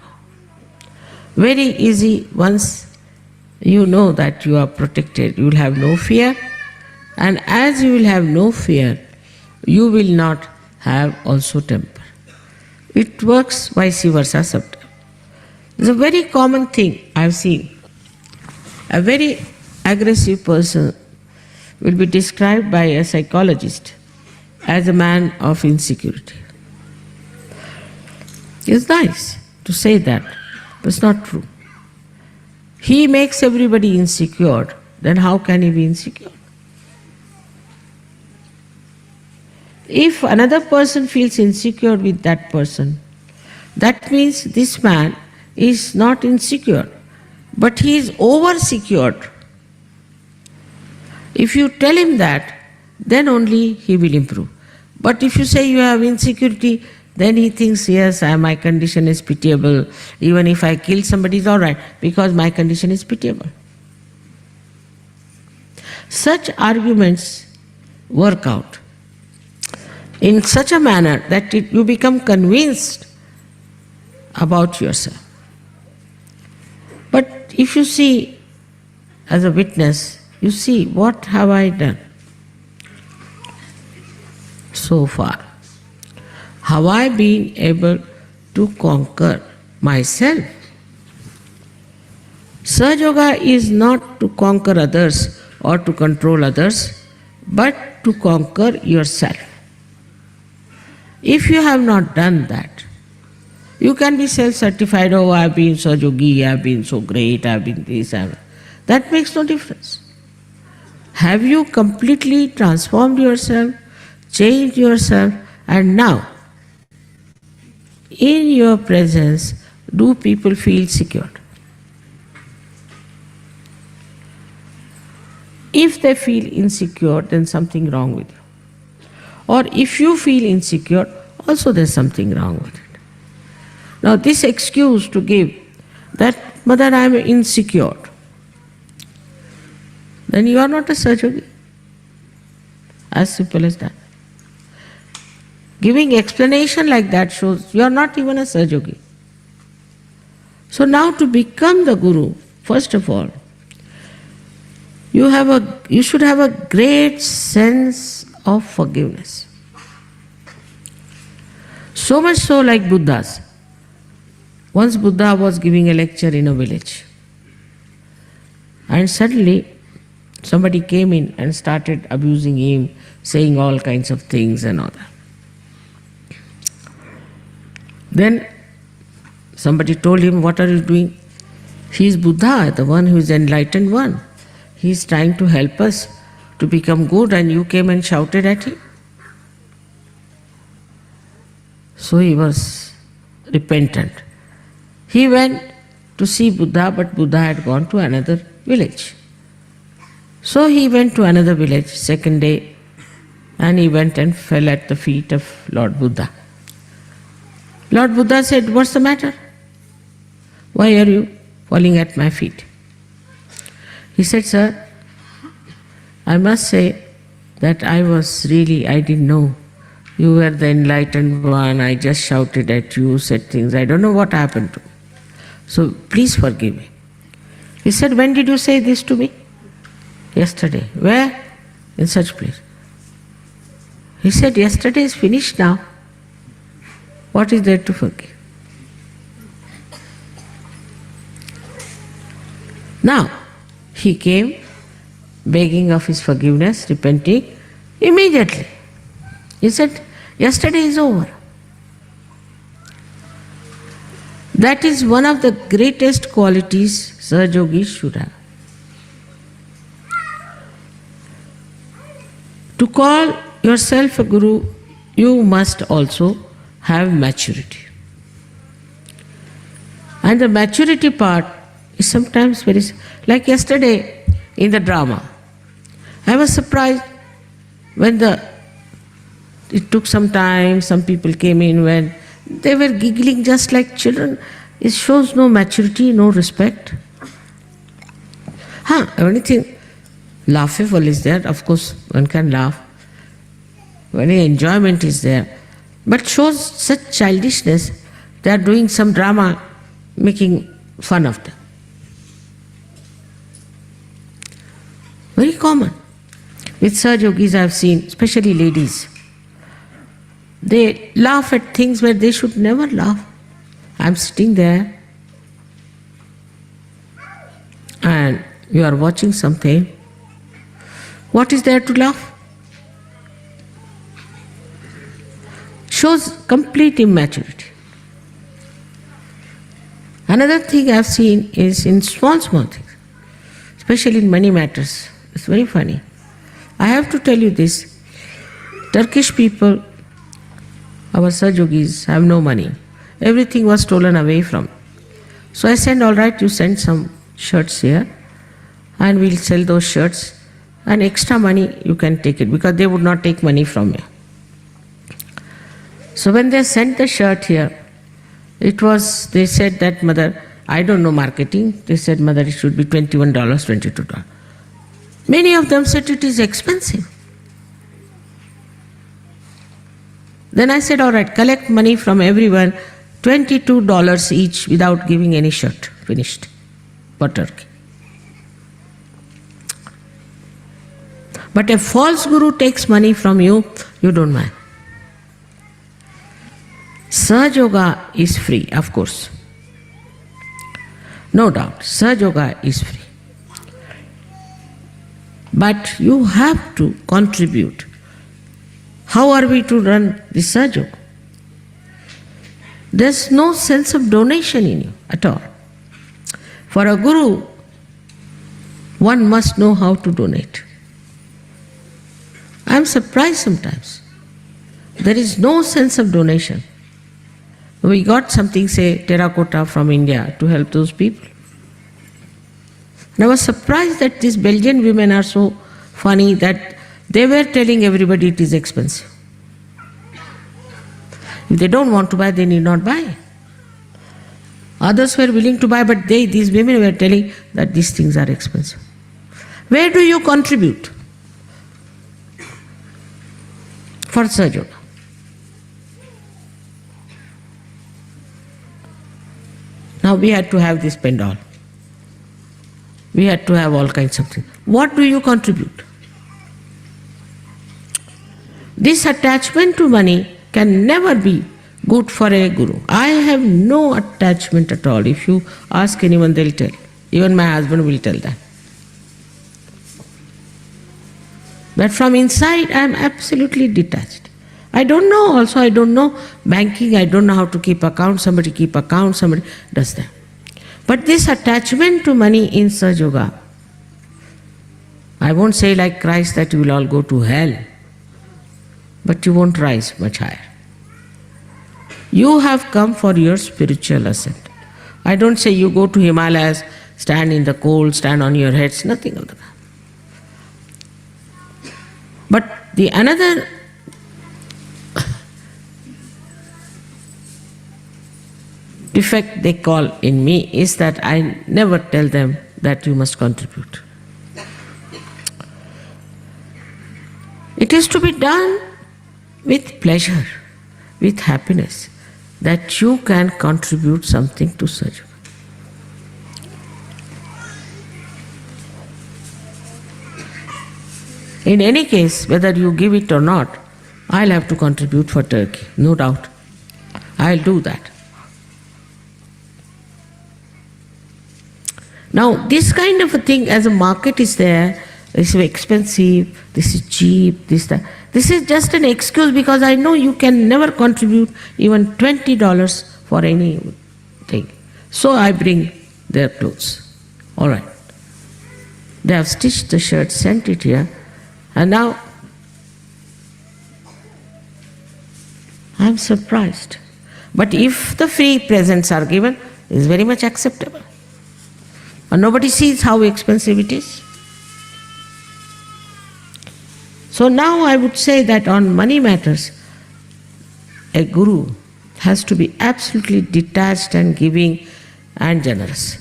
Very easy once you know that you are protected, you will have no fear, and as you will have no fear, you will not have also temper. It works vice versa sometimes. It's a very common thing I have seen. A very aggressive person will be described by a psychologist as a man of insecurity. It's nice to say that, but it's not true. He makes everybody insecure, then how can he be insecure? If another person feels insecure with that person, that means this man is not insecure, but he is over-secured. If you tell him that, then only he will improve. But if you say you have insecurity, then he thinks, yes, my condition is pitiable. Even if I kill somebody, it's all right, because my condition is pitiable. Such arguments work out in such a manner that you become convinced about yourself. But if you see as a witness, you see, what have I done so far? Have I been able to conquer myself? Sahaja Yoga is not to conquer others or to control others, but to conquer yourself. If you have not done that, you can be self-certified, oh, I have been so yogi, I have been so great, I have been this, that makes no difference. Have you completely transformed yourself, changed yourself, and now, in your presence, do people feel secure? If they feel insecure, then something wrong with you. Or if you feel insecure, also there's something wrong with it. Now this excuse to give that, Mother, I am insecure, then you are not a Sahaja Yogi. As simple as that. Giving explanation like that shows you are not even a Sahaja Yogi. So now to become the Guru, first of all, you should have a great sense of forgiveness. So much so like Buddha's. Once Buddha was giving a lecture in a village, and suddenly somebody came in and started abusing him, saying all kinds of things and all that. Then somebody told him, what are you doing? He is Buddha, the one who is enlightened one. He is trying to help us to become good, and you came and shouted at him. So he was repentant. He went to see Buddha, but Buddha had gone to another village. So he went to another village, second day, and he went and fell at the feet of Lord Buddha. Lord Buddha said, what's the matter? Why are you falling at my feet? He said, sir, I must say that I didn't know. You were the enlightened one, I just shouted at you, said things, I don't know what happened to me. So please forgive me. He said, when did you say this to me? Yesterday. Where? In such place. He said, yesterday is finished now. What is there to forgive? Now, he came begging of his forgiveness, repenting immediately. He said, yesterday is over. That is one of the greatest qualities Sahaja Yogis should have. To call yourself a guru, you must also have maturity. And the maturity part is sometimes very, like yesterday in the drama. I was surprised when it took some time, some people came in when they were giggling just like children. It shows no maturity, no respect. Anything laughable is there, of course one can laugh. Any enjoyment is there. But shows such childishness, they are doing some drama, making fun of them. Very common. With Sahaja Yogis I have seen, especially ladies, they laugh at things where they should never laugh. I am sitting there and you are watching something. What is there to laugh? Shows complete immaturity. Another thing I have seen is in small things, especially in money matters. It's very funny. I have to tell you this. Turkish people, our Sahaja Yogis, have no money. Everything was stolen away from. So I said, all right, you send some shirts here and we'll sell those shirts, and extra money you can take it, because they would not take money from you. So when they sent the shirt here, they said that, mother, I don't know marketing. They said, mother, it should be $21, $22. Many of them said it is expensive. Then I said, all right, collect money from everyone, $22 each without giving any shirt. Finished. For Turkey. But a false guru takes money from you, you don't mind. Sahaja Yoga is free, of course. No doubt, Sahaja Yoga is free. But you have to contribute. How are we to run this Sahaja Yoga? There's no sense of donation in you at all. For a guru, one must know how to donate. I'm surprised sometimes. There is no sense of donation. We got something, say, terracotta from India to help those people. And I was surprised that these Belgian women are so funny that they were telling everybody it is expensive. If they don't want to buy, they need not buy. Others were willing to buy, but these women were telling that these things are expensive. Where do you contribute for Sahaja Yoga? Now we had to have this pendal. We had to have all kinds of things. What do you contribute? This attachment to money can never be good for a guru. I have no attachment at all. If you ask anyone, they'll tell. Even my husband will tell that. But from inside, I am absolutely detached. I don't know banking, I don't know how to keep account, somebody keep account, somebody does that. But this attachment to money in Sahaja Yoga, I won't say like Christ that you will all go to hell, but you won't rise much higher. You have come for your spiritual ascent. I don't say you go to Himalayas, stand in the cold, stand on your heads, nothing of that. But the another defect they call in me is that I never tell them that you must contribute. It is to be done with pleasure, with happiness, that you can contribute something to Sahaja Yoga. In any case, whether you give it or not, I'll have to contribute for Turkey, no doubt. I'll do that. Now, this kind of a thing, as a market is there, this is expensive, this is cheap, that. This is just an excuse because I know you can never contribute even $20 for anything. So I bring their clothes. All right. They have stitched the shirt, sent it here, and now I'm surprised. But if the free presents are given, it is very much acceptable. And nobody sees how expensive it is. So now I would say that on money matters, a guru has to be absolutely detached and giving and generous.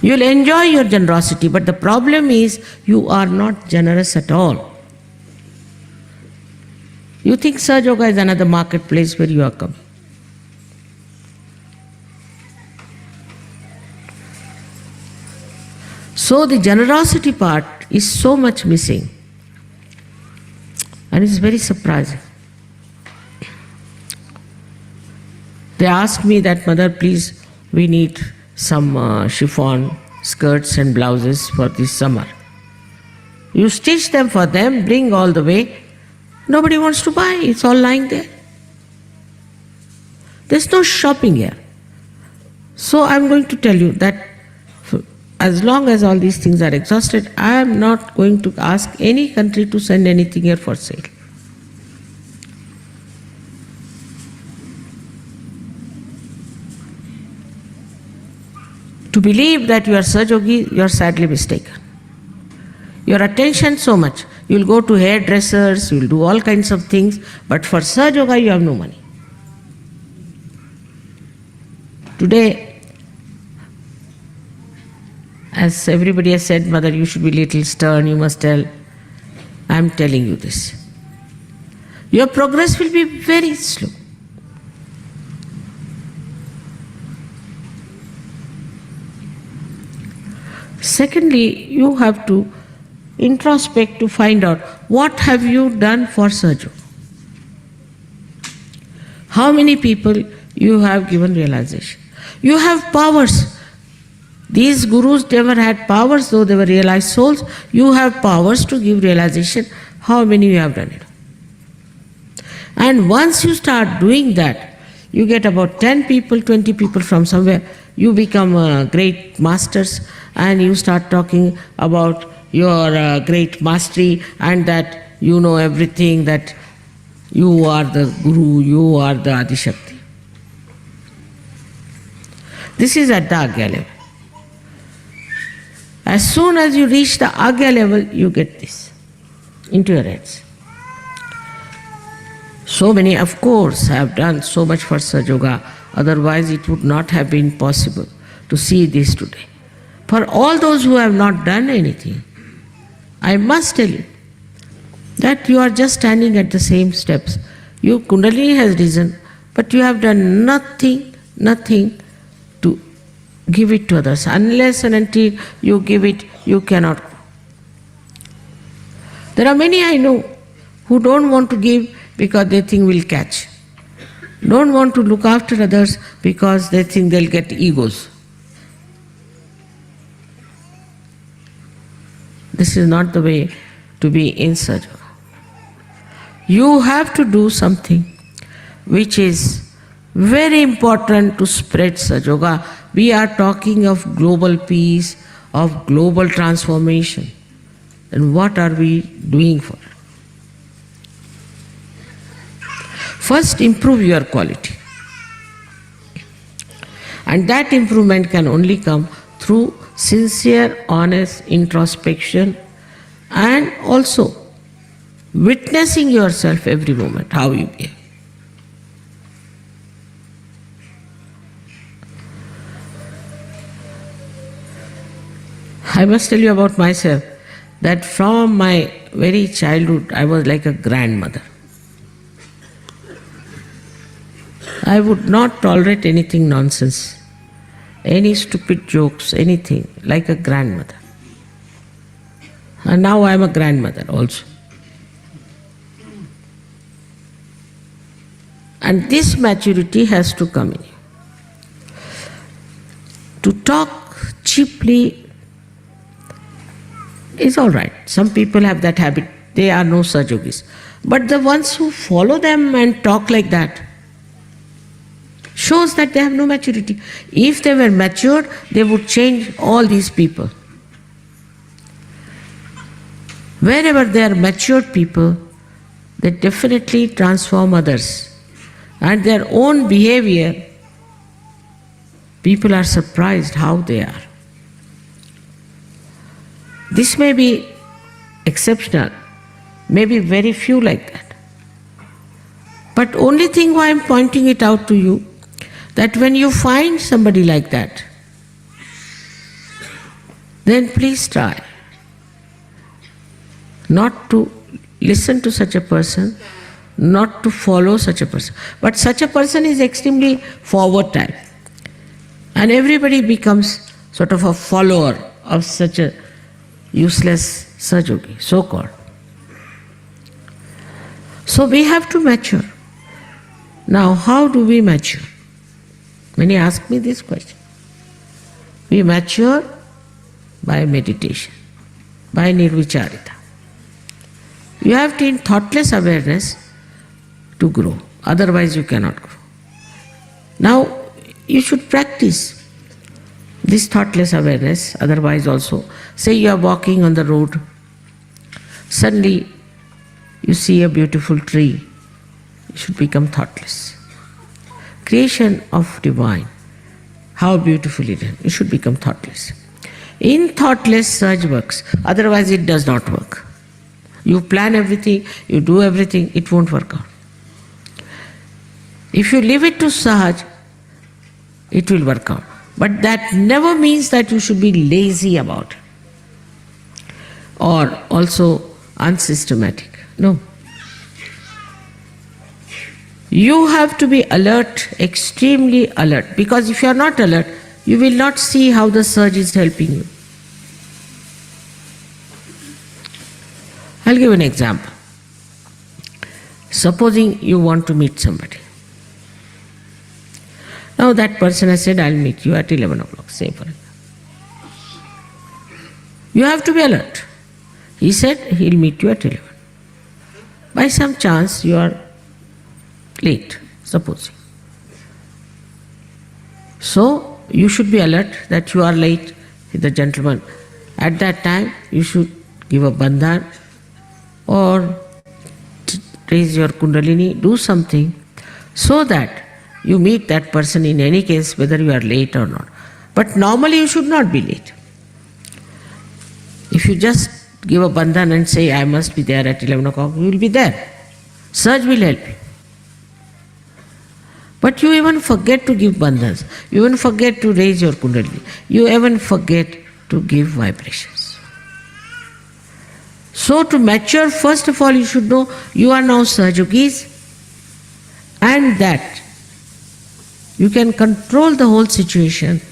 You'll enjoy your generosity, but the problem is you are not generous at all. You think Sahaja Yoga is another marketplace where you are coming. So the generosity part is so much missing, and it's very surprising. They asked me that, Mother, please, we need some chiffon skirts and blouses for this summer. You stitch them for them, bring all the way. Nobody wants to buy, it's all lying there. There's no shopping here. So I'm going to tell you that as long as all these things are exhausted, I am not going to ask any country to send anything here for sale. To believe that you are Sahaja Yogi, you are sadly mistaken. Your attention so much. You will go to hairdressers, you will do all kinds of things, but for Sahaja Yoga you have no money. Today, as everybody has said, Mother, you should be little stern, you must tell. I am telling you this. Your progress will be very slow. Secondly, you have to introspect to find out what have you done for Sahaja Yoga. How many people you have given realization. You have powers. These gurus never had powers, though they were realized souls. You have powers to give realization. How many you have done it? And once you start doing that, you get about 10 people, 20 people from somewhere. You become great masters and you start talking about your great mastery and that you know everything, that you are the guru, you are the Adishakti. This is at the Agya level. As soon as you reach the Agya level, you get this into your heads. So many, of course, have done so much for Sahaja Yoga, otherwise it would not have been possible to see this today. For all those who have not done anything, I must tell you that you are just standing at the same steps. Your Kundalini has risen, but you have done nothing to give it to others. Unless and until you give it, you cannot go. There are many I know who don't want to give because they think we'll catch. Don't want to look after others because they think they'll get egos. This is not the way to be in Sahaja Yoga. You have to do something which is very important to spread Sahaja Yoga. We are talking of global peace, of global transformation. And what are we doing for it? First, improve your quality. And that improvement can only come through sincere, honest introspection and also witnessing yourself every moment, how you behave. I must tell you about myself that from my very childhood I was like a grandmother. I would not tolerate anything nonsense, any stupid jokes, anything, like a grandmother. And now I am a grandmother also. And this maturity has to come in you. to talk cheaply is all right. Some people have that habit. They are no Sahaja Yogis. But the ones who follow them and talk like that shows that they have no maturity. If they were matured, they would change all these people. Wherever there are matured people, they definitely transform others. And their own behavior, people are surprised how they are. This may be exceptional, maybe very few like that. But only thing why I am pointing it out to you, that when you find somebody like that, then please try not to listen to such a person, not to follow such a person. But such a person is extremely forward type. And everybody becomes sort of a follower of such a useless Sahaja Yogi, so-called. So we have to mature. Now, how do we mature? Many ask me this question. We mature by meditation, by nirvicharita. You have to in thoughtless awareness to grow, otherwise you cannot grow. Now, you should practice this thoughtless awareness, otherwise also. Say you are walking on the road, suddenly you see a beautiful tree, you should become thoughtless. Creation of divine, how beautiful it is, you should become thoughtless. In thoughtless Sahaja works, otherwise it does not work. You plan everything, you do everything, it won't work out. If you leave it to Sahaj, it will work out. But that never means that you should be lazy about it or also unsystematic. No. You have to be alert, extremely alert, because if you are not alert, you will not see how the Sahaja is helping you. I'll give an example. Supposing you want to meet somebody. Now that person has said, I'll meet you at 11 o'clock, say for example. You have to be alert. He said he'll meet you at 11. By some chance you are late, supposing. So you should be alert that you are late with the gentleman. At that time you should give a bandhan or raise your kundalini, do something so that you meet that person in any case, whether you are late or not. But normally you should not be late. If you just give a bandhan and say, I must be there at 11 o'clock, you will be there. Sahaja will help you. But you even forget to give bandhans. You even forget to raise your kundalini. You even forget to give vibrations. So to mature, first of all, you should know you are now Sahaja Yogis and that you can control the whole situation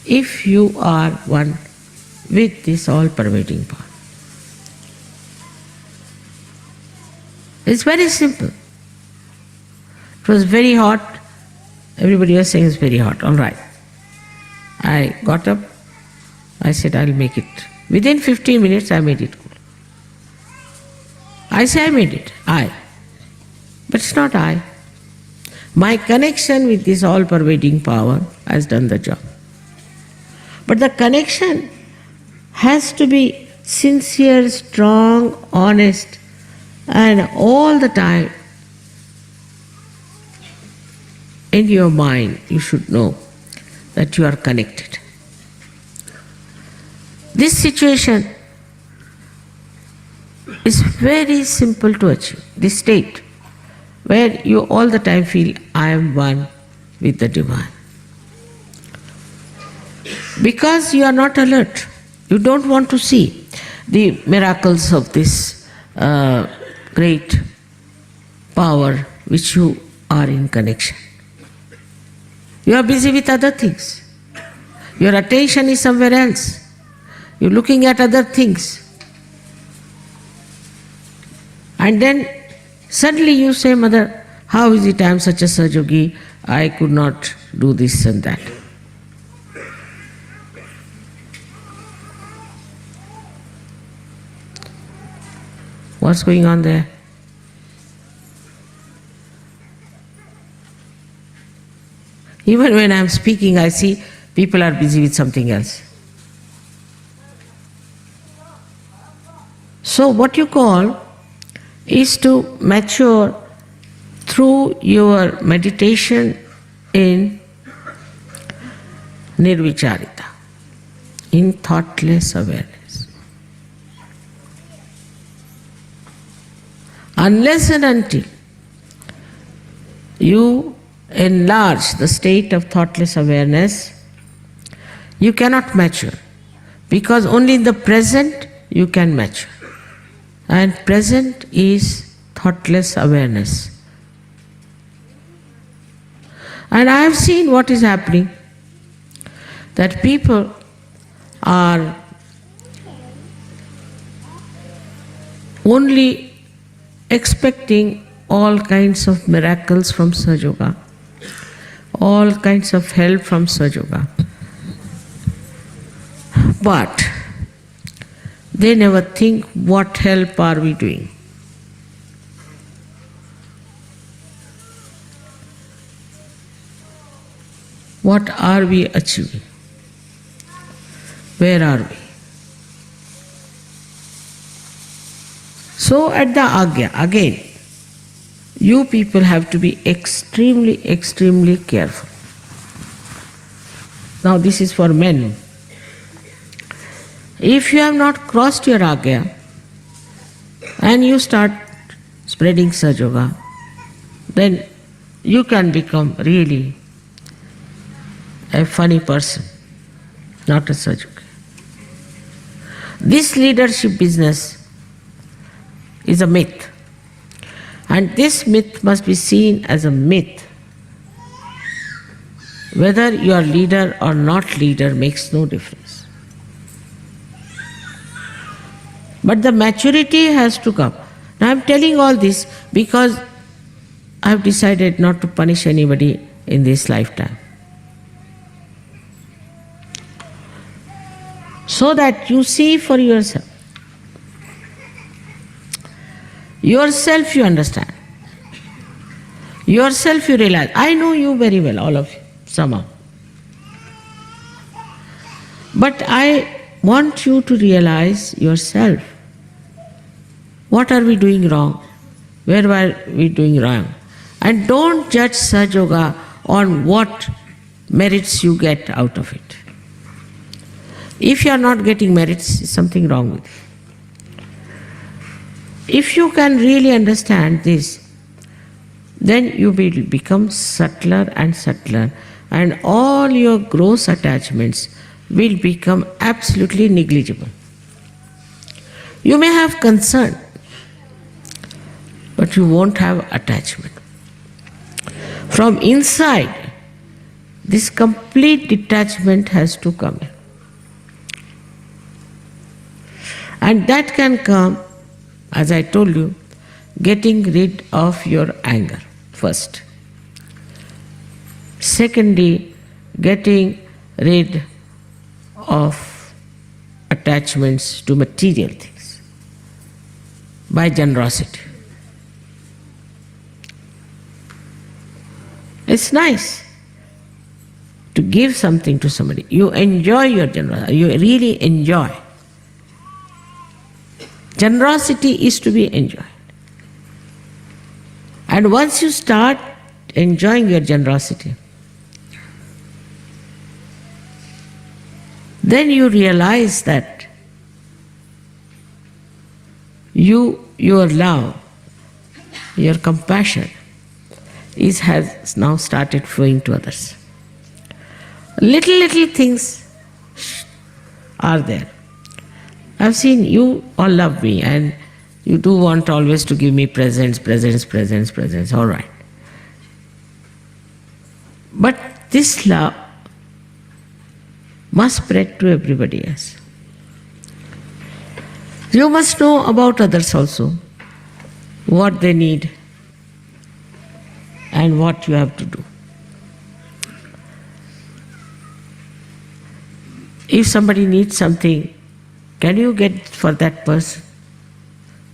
if you are one with this all-pervading power. It's very simple. It was very hot. Everybody was saying it's very hot. All right. I got up. I said, I'll make it. Within 15 minutes, I made it cool. I say I made it. I. But it's not I. My connection with this all-pervading power has done the job. But the connection has to be sincere, strong, honest, and all the time in your mind you should know that you are connected. This situation is very simple to achieve, this state where you all the time feel, I am one with the divine. Because you are not alert, you don't want to see the miracles of this great power which you are in connection. You are busy with other things. Your attention is somewhere else. You're looking at other things. And then suddenly you say, Mother, how is it I am such a Sahaja Yogi? I could not do this and that. What's going on there? Even when I'm speaking, I see people are busy with something else. So what you call is to mature through your meditation in nirvicharita, in thoughtless awareness. Unless and until you enlarge the state of thoughtless awareness, you cannot mature, because only in the present you can mature. And present is thoughtless awareness. And I have seen what is happening, that people are only expecting all kinds of miracles from Sahaja Yoga, all kinds of help from Sahaja Yoga. But they never think, what help are we doing? What are we achieving? Where are we? So at the Agya, again, you people have to be extremely, extremely careful. Now this is for men. If you have not crossed your Agya and you start spreading Sahaja Yoga, then you can become really a funny person, not a Sahaja Yogi. This leadership business is a myth. And this myth must be seen as a myth. Whether you are leader or not leader makes no difference. But the maturity has to come. Now I am telling all this because I have decided not to punish anybody in this lifetime. So that you see for yourself. Yourself you understand. Yourself you realize. I know you very well, all of you, somehow. But I want you to realize yourself. What are we doing wrong? Where were we doing wrong? And don't judge Sahaja Yoga on what merits you get out of it. If you are not getting merits, there's something wrong with you. If you can really understand this, then you will become subtler and subtler, and all your gross attachments will become absolutely negligible. You may have concern, but you won't have attachment. From inside, this complete detachment has to come in. And that can come, as I told you, getting rid of your anger first. Secondly, getting rid of attachments to material things by generosity. It's nice to give something to somebody. You enjoy your generosity, you really enjoy. Generosity is to be enjoyed. And once you start enjoying your generosity, then you realize that your love, your compassion has now started flowing to others. Little things are there. I've seen you all love me and you do want always to give me presents, all right. But this love must spread to everybody else. You must know about others also, what they need and what you have to do. If somebody needs something, can you get for that person?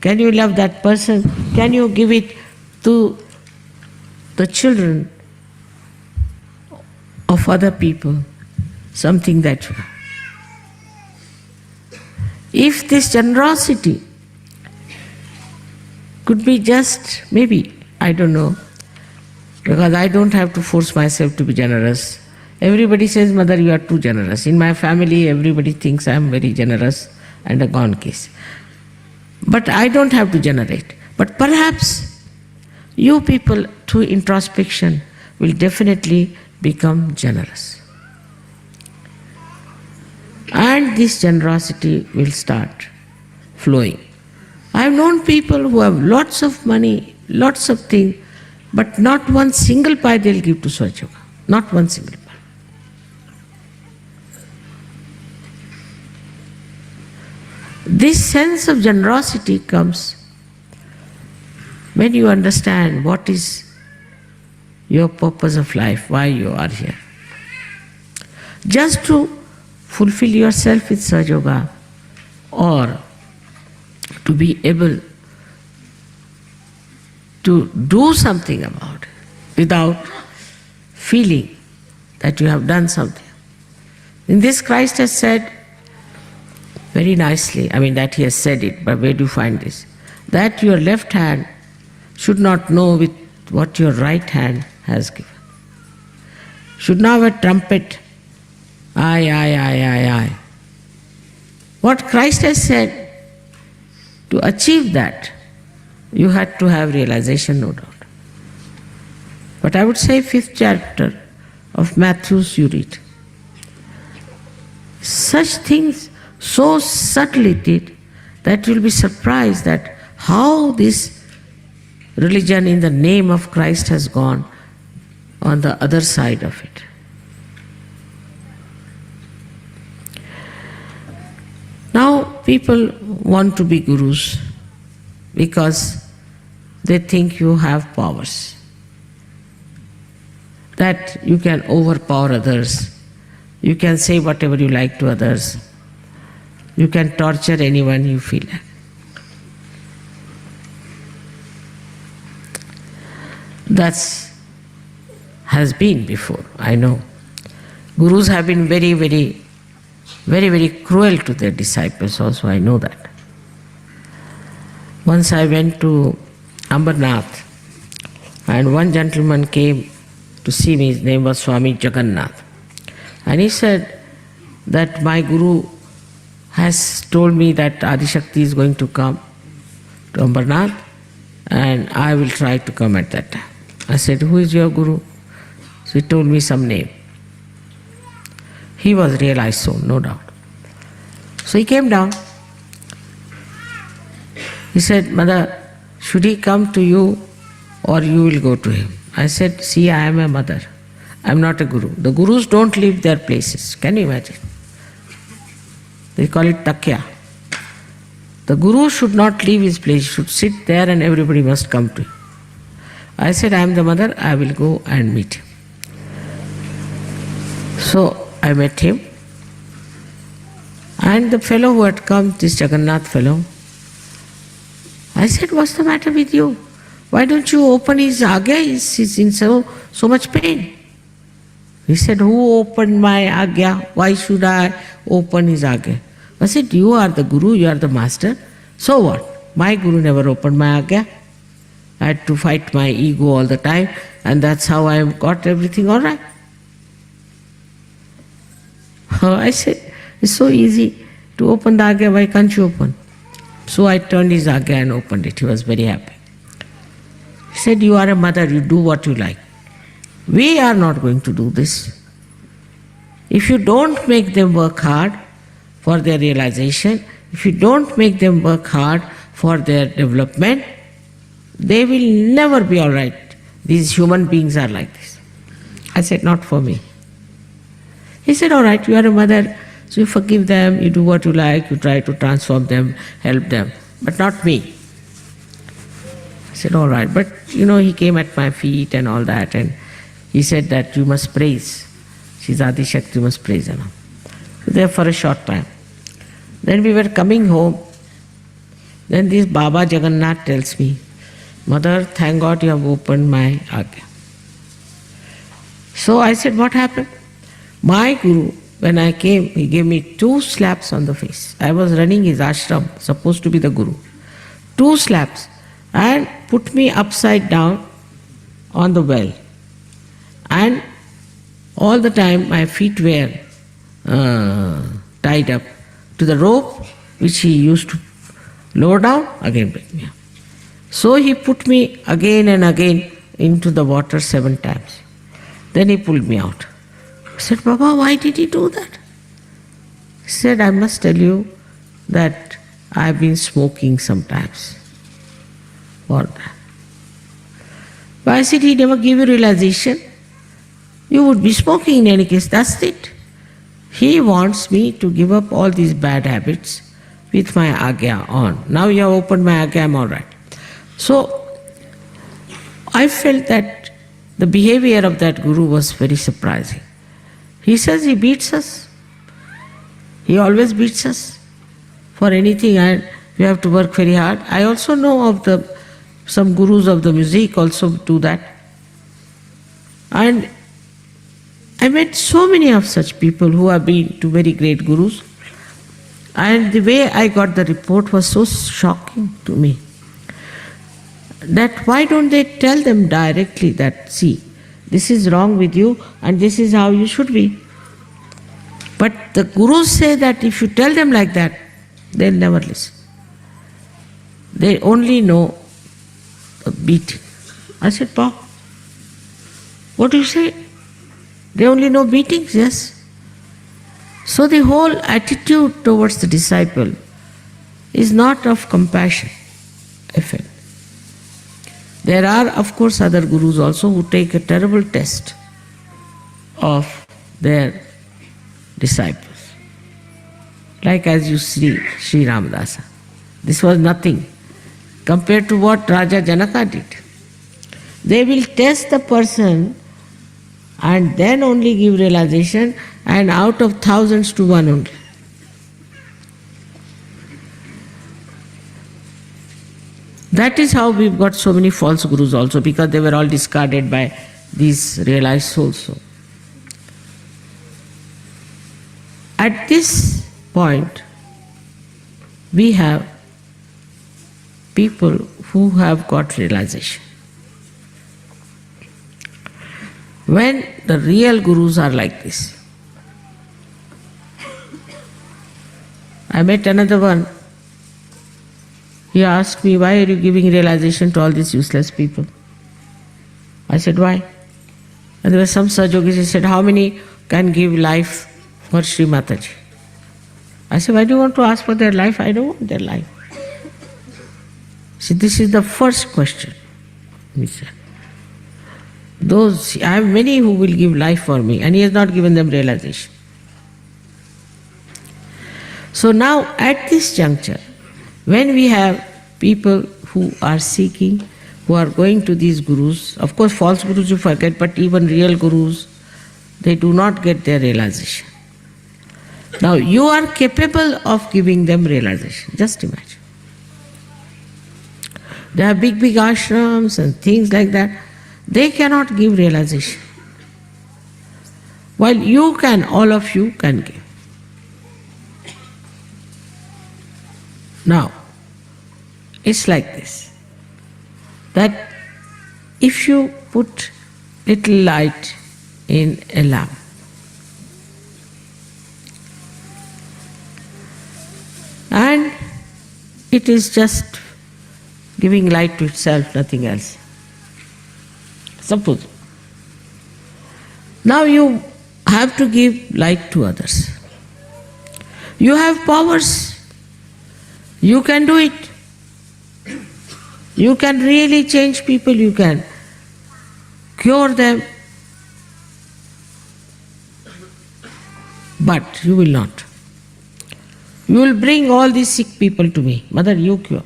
Can you love that person? Can you give it to the children of other people? Something that you have. If this generosity could be just, maybe, I don't know, because I don't have to force myself to be generous. Everybody says, Mother, you are too generous. In my family, everybody thinks I am very generous and a gone case. But I don't have to generate. But perhaps you people, through introspection, will definitely become generous. And this generosity will start flowing. I've known people who have lots of money, lots of things, but not one single pie they'll give to Swachh Yoga. Not one single pie. This sense of generosity comes when you understand what is your purpose of life, why you are here. Just to fulfill yourself with Sahaja Yoga, or to be able to do something about it without feeling that you have done something. In this, Christ has said very nicely, that he has said it, but where do you find this? That your left hand should not know with what your right hand has given. Should not have a trumpet, I. What Christ has said, to achieve that, you had to have realization, no doubt. But I would say 5th chapter of Matthew's you read. Such things so subtly did that you'll be surprised that how this religion in the name of Christ has gone on the other side of it. Now people want to be gurus because they think you have powers, that you can overpower others, you can say whatever you like to others, you can torture anyone you feel like. That's has been before, I know. Gurus have been very, very cruel to their disciples also, I know that. Once I went to Ambernath and one gentleman came to see me, his name was Swami Jagannath. And he said that my guru has told me that Adi Shakti is going to come to Ambernath and I will try to come at that time. I said, who is your guru? So he told me some name. He was realized soul, no doubt. So he came down. He said, Mother, should he come to you or you will go to him? I said, see, I am a mother. I am not a guru. The gurus don't leave their places. Can you imagine? They call it takya. The guru should not leave his place, he should sit there and everybody must come to him. I said, I am the mother, I will go and meet him. So I met him. And the fellow who had come, this Jagannath fellow, I said, what's the matter with you? Why don't you open his agya? He's in so much pain. He said, who opened my agya? Why should I open his agya? I said, you are the guru, you are the master. So what? My guru never opened my agya. I had to fight my ego all the time, and that's how I got everything all right. I said, it's so easy to open the agya, why can't you open? So I turned his agya and opened it. He was very happy. He said, you are a mother, you do what you like. We are not going to do this. If you don't make them work hard for their realization, if you don't make them work hard for their development, they will never be all right. These human beings are like this. I said, not for me. He said, all right, you are a mother, so you forgive them, you do what you like, you try to transform them, help them, but not me. I said, all right, but he came at my feet and all that, and he said that you must praise. She's Adi Shakti, you must praise her. There for a short time. Then we were coming home. Then this Baba Jagannath tells me, Mother, thank God you have opened my Agya. So I said, what happened? My Guru, when I came, he gave me 2 slaps on the face. I was running his ashram, supposed to be the Guru. 2 slaps, and put me upside down on the well. And all the time my feet were tied up to the rope which he used to lower down, again bring me up. So he put me again and again into the water 7 times. Then he pulled me out. I said, Baba, why did he do that? He said, I must tell you that I have been smoking sometimes. For that. But I said, he never gave you realization. You would be smoking in any case, that's it. He wants me to give up all these bad habits with my Agya on. Now you have opened my Agya, I'm all right. So, I felt that the behavior of that Guru was very surprising. He says he beats us. He always beats us for anything, and we have to work very hard. I also know of some Gurus of the music also do that. And I met so many of such people who have been to very great Gurus. And the way I got the report was so shocking to me. That why don't they tell them directly that, see, this is wrong with you and this is how you should be. But the Gurus say that if you tell them like that, they'll never listen. They only know beating. I said, Pa, what do you say? They only know beatings, yes. So the whole attitude towards the disciple is not of compassion, I feel. There are, of course, other Gurus also who take a terrible test of their disciples. Like as you see Sri Ramadasa. This was nothing compared to what Raja Janaka did. They will test the person and then only give realization, and out of thousands to 1 only. That is how we've got so many false Gurus also, because they were all discarded by these realized souls. So, at this point, we have people who have got realization. When the real Gurus are like this. I met another one. He asked me, why are you giving realization to all these useless people? I said, why? And there were some Sahajogis, he said, how many can give life for Sri Mataji? I said, why do you want to ask for their life? I don't want their life. See, this is the first question. He said, I have many who will give life for me, and he has not given them realization. So now, at this juncture, when we have people who are seeking, who are going to these Gurus, of course false Gurus you forget, but even real Gurus, they do not get their realization. Now you are capable of giving them realization, just imagine. They have big ashrams and things like that. They cannot give realization. While you can, all of you can give. Now, it's like this, that if you put little light in a lamp, and it is just giving light to itself, nothing else. Suppose. Now you have to give light to others. You have powers. You can do it. You can really change people, you can cure them. But you will not. You will bring all these sick people to me. Mother, you cure.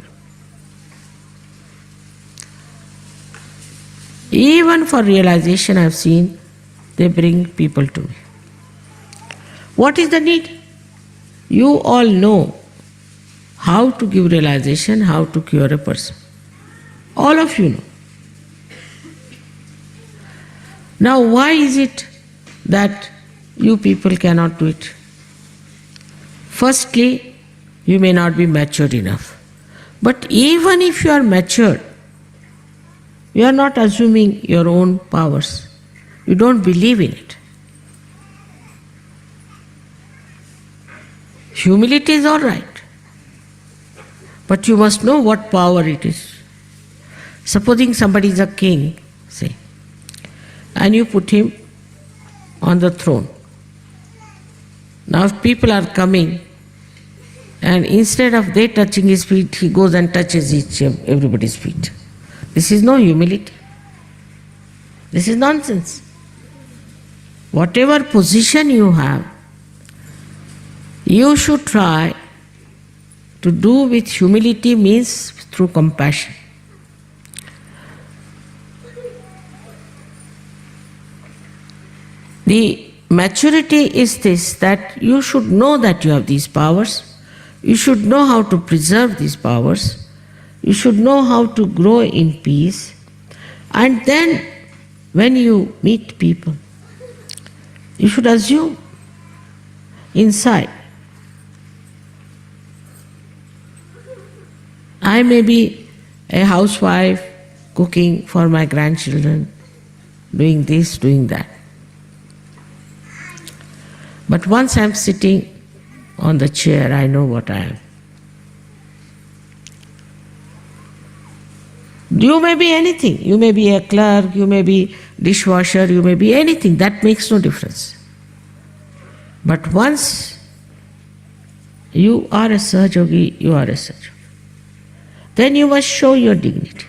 Even for realization I have seen, they bring people to me. What is the need? You all know how to give realization, how to cure a person. All of you know. Now, why is it that you people cannot do it? Firstly, you may not be matured enough. But even if you are matured, you are not assuming your own powers. You don't believe in it. Humility is all right. But you must know what power it is. Supposing somebody is a king, say, and you put him on the throne. Now if people are coming, and instead of they touching his feet, he goes and touches everybody's feet. This is no humility. This is nonsense. Whatever position you have, you should try to do with humility, means through compassion. The maturity is this, that you should know that you have these powers. You should know how to preserve these powers. You should know how to grow in peace. And then when you meet people, you should assume inside, I may be a housewife cooking for my grandchildren, doing this, doing that. But once I am sitting on the chair, I know what I am. You may be anything. You may be a clerk, you may be dishwasher, you may be anything. That makes no difference. But once you are a Sahajogi, you are a Sahajogi. Then you must show your dignity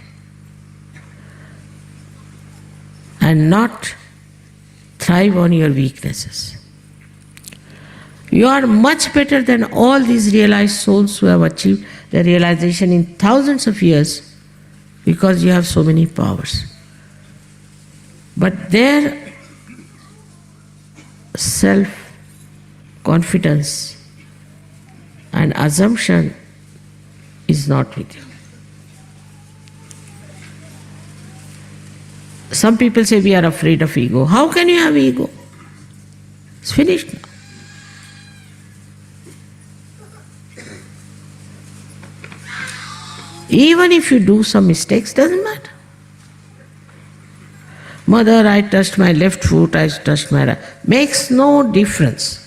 and not thrive on your weaknesses. You are much better than all these realized souls who have achieved the realization in thousands of years because you have so many powers. But their self-confidence and assumption is not with you. Some people say we are afraid of ego. How can you have ego? It's finished now. Even if you do some mistakes, doesn't matter. Mother, I touched my left foot, I touched my right. Makes no difference.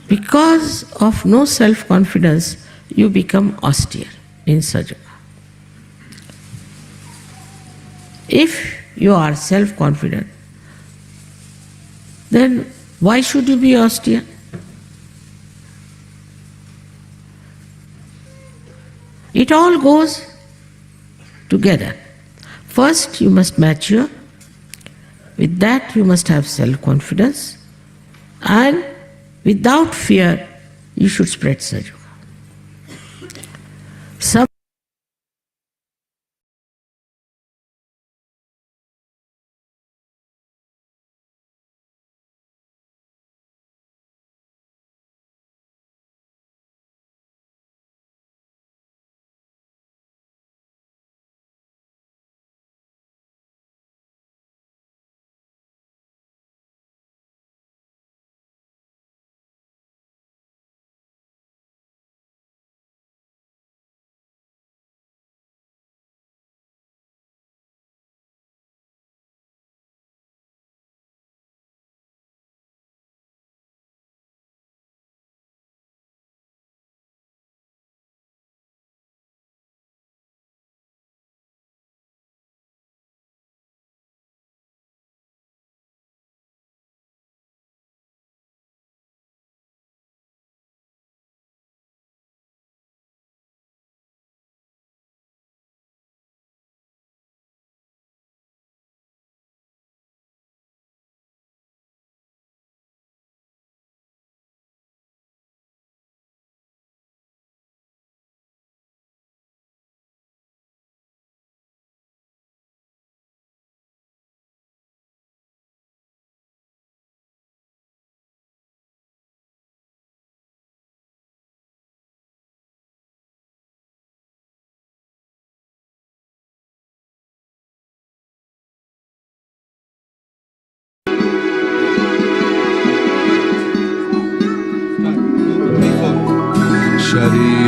Because of no self-confidence, you become austere in Sahaja. If you are self-confident, then why should you be austere? It all goes together. First, you must mature. With that, you must have self-confidence. And without fear, you should spread Sahaja. Some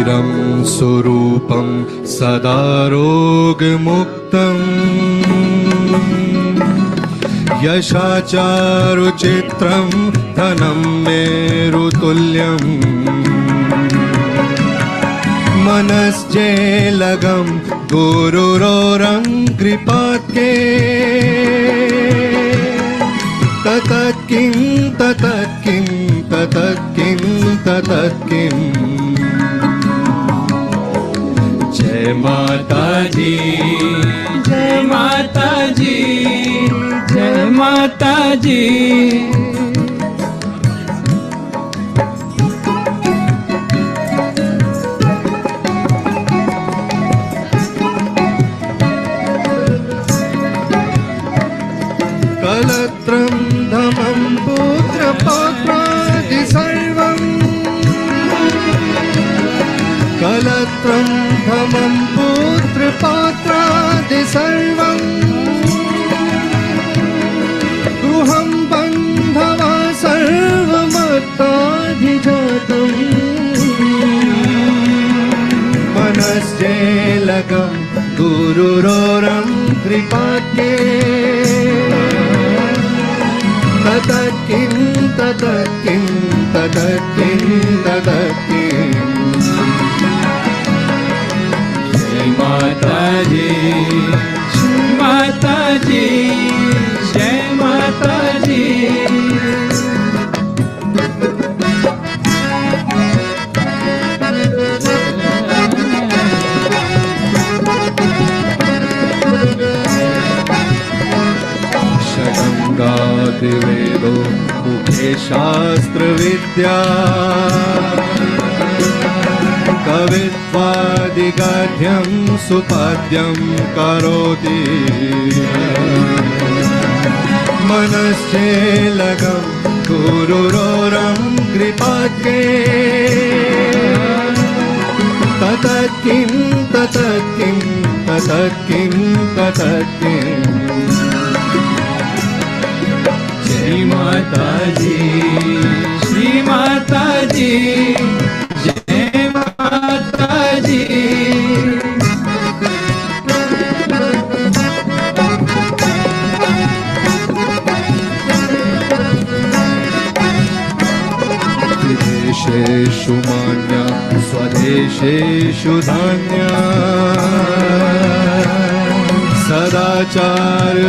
चिरं स्वरूपं सदा रोगमुक्तम् यशाचारुचित्रं धनं मेरुतुल्यम् मनश्चेलगं गुरुरोरङ्घ्रिपात्के ततत्किं ततत्किं ततत्किं ततत्किं जय माता दी जय माता जी जय माता जी कलत्रं धमं पुत्रपौत्रादि सर्वम् कलत्रं धमं पुत्रपौत्रादि सर्वम् गृहं बन्धवा सर्वमत्ताधिजातम् मनश्चेलकं गुरुरोरङ्घ्रिपात्ये ततत्किं ततत्किं ततत्किं ततत्किं जय माता जी जय माता जी जय माता जी षडङ्गादिवेदो मुखे शास्त्रविद्या कवित्वादिगाढ्यं सुपाद्यं करोति मनश्चेलकं गुरुरोरङ्घ्रिपात्ये ततत्किं ततत्किं ततत्किं ततत्किं श्री माता जी जय माता जी विदेशेषु मान्या स्वदेशेषु धान्या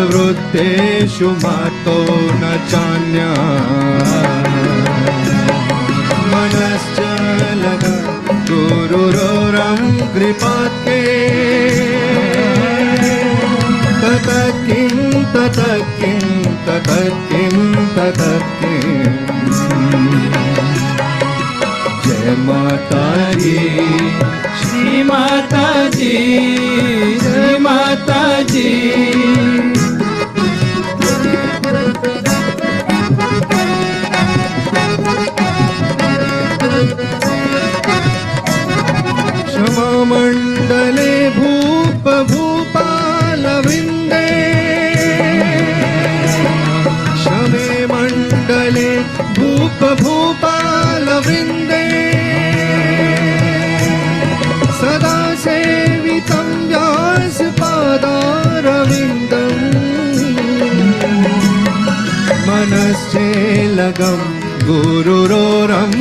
सदाचारवृत्तेषु मातो न चान्या मनश्चलगं गुरुरोरङ्घ्रिपात्ये ततत्किं ततत्किं ततत्किं ततत्किं जय माता दी श्री माता जी जय माता जी क्षमामण्डले भूप भूपालवृन्दे क्षमे मण्डले भूप भूपालवृन्दे सदा सेवितं व्यासपादारविन्दम् मनश्चेलगं गुरुरोरङ्घ्रिपात्ये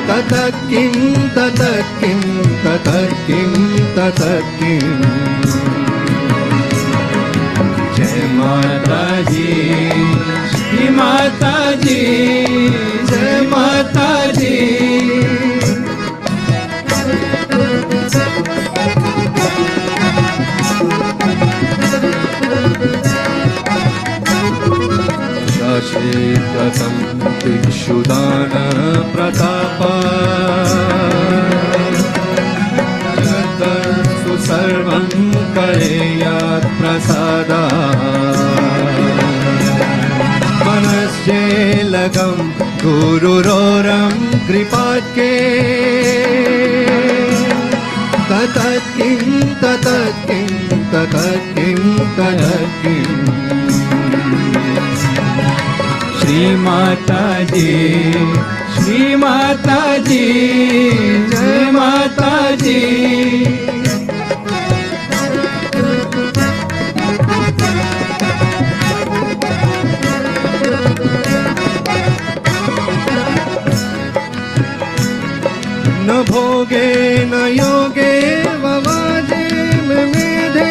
ततत्किं ततत्किं ततत्किं ततत्किं जय माता जी श्री माता जी जय माता जी शशिकतं भिक्षुदान प्रतापा जगत्सु सर्वं करेयात् प्रसादा मनश्चेलकं गुरुरोरङ्घ्रिपात्ये ततत्किं ततत्किं ततत्किं ततत्किं श्री माता जी माताजी जय माताजी न भोगे न योगे ववाजे में मेधे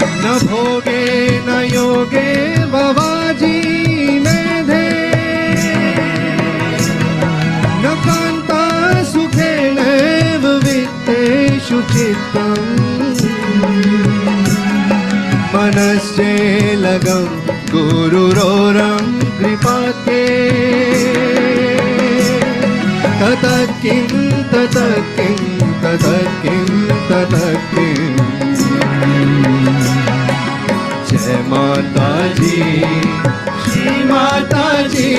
न भोगे न योगे ववाजी मेधे न कान्ता सुखेनैव वित्तेषु चित्तम् मनश्चेलगं गुरुरोरं कृपाते ततः किं ततः किं ततः किं ततः किं जय माताजी श्री माताजी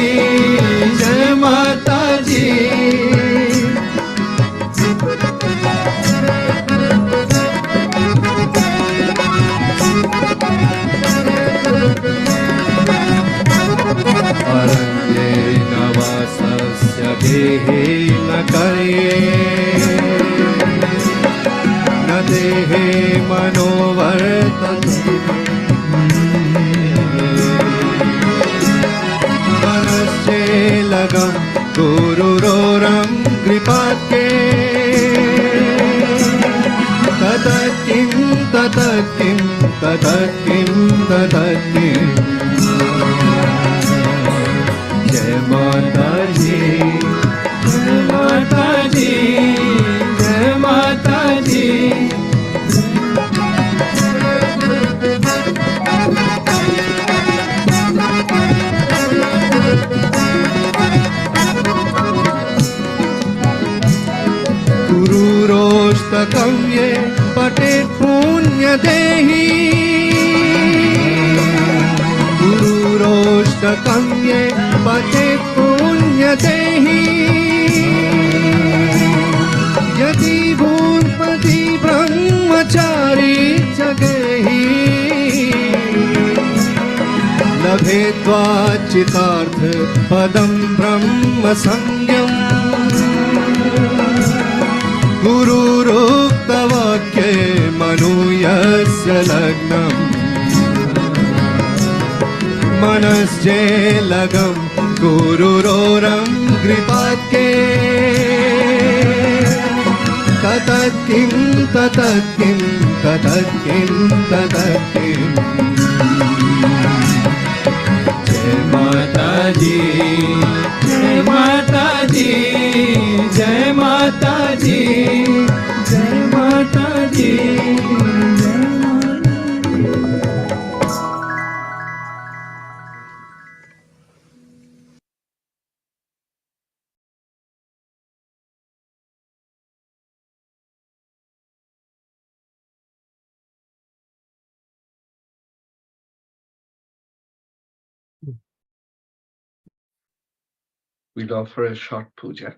जय माताजी अरण्ये नवासस्य गेहे न कर्ये न देहे मनोवर्तते मनश्चेलगं गुरुरोरं कृपात्ये ततः किं ततः किं ततः किं ततः किं जय माताजी जय माताजी जय माताजी गुरुरोष्टकं ये पठेत् पुण्यदेही गुरुरोष्टकं ये पठेत् पुण्यदेही यदि भूर्पति ब्रह्मचारी च गेही लभेद्वाचितार्थ पदं ब्रह्म संज्ञम् गुरुरुक्तवाक्ये मनुयस्य लग्नम् मनश्चेलगं गुरुरोरं कृपात्ये ततः किं ततः किं ततः किं ततः किं जय माताजी जय माताजी जय माताजी जय माताजी जय We'll offer a short puja.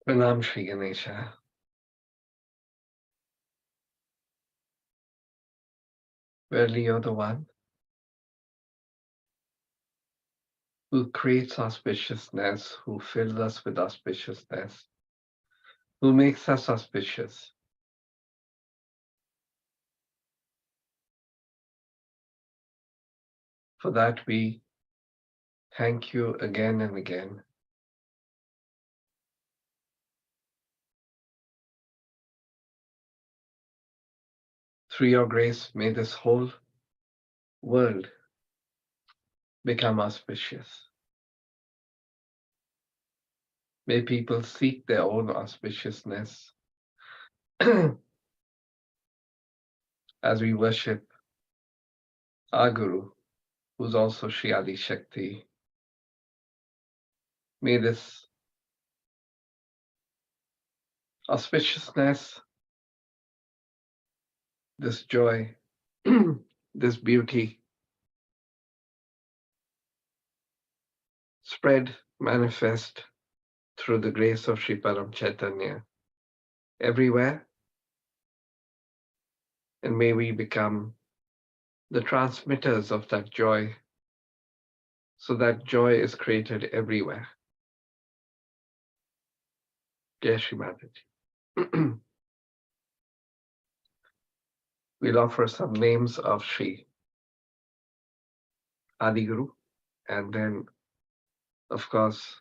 Pranam Shri Ganesha. Verily you're the one who creates auspiciousness, who fills us with auspiciousness, who makes us auspicious. For that we thank you again and again. Through your grace, may this whole world become auspicious. May people seek their own auspiciousness as we worship our Guru, who's also Shri Adi Shakti. May this auspiciousness, this joy, this beauty spread, manifest through the grace of Sri Param Chaitanya everywhere. And may we become the transmitters of that joy, so that joy is created everywhere. Jai Shri Mataji. We'll offer some names of Sri Adi Guru, and then, of course,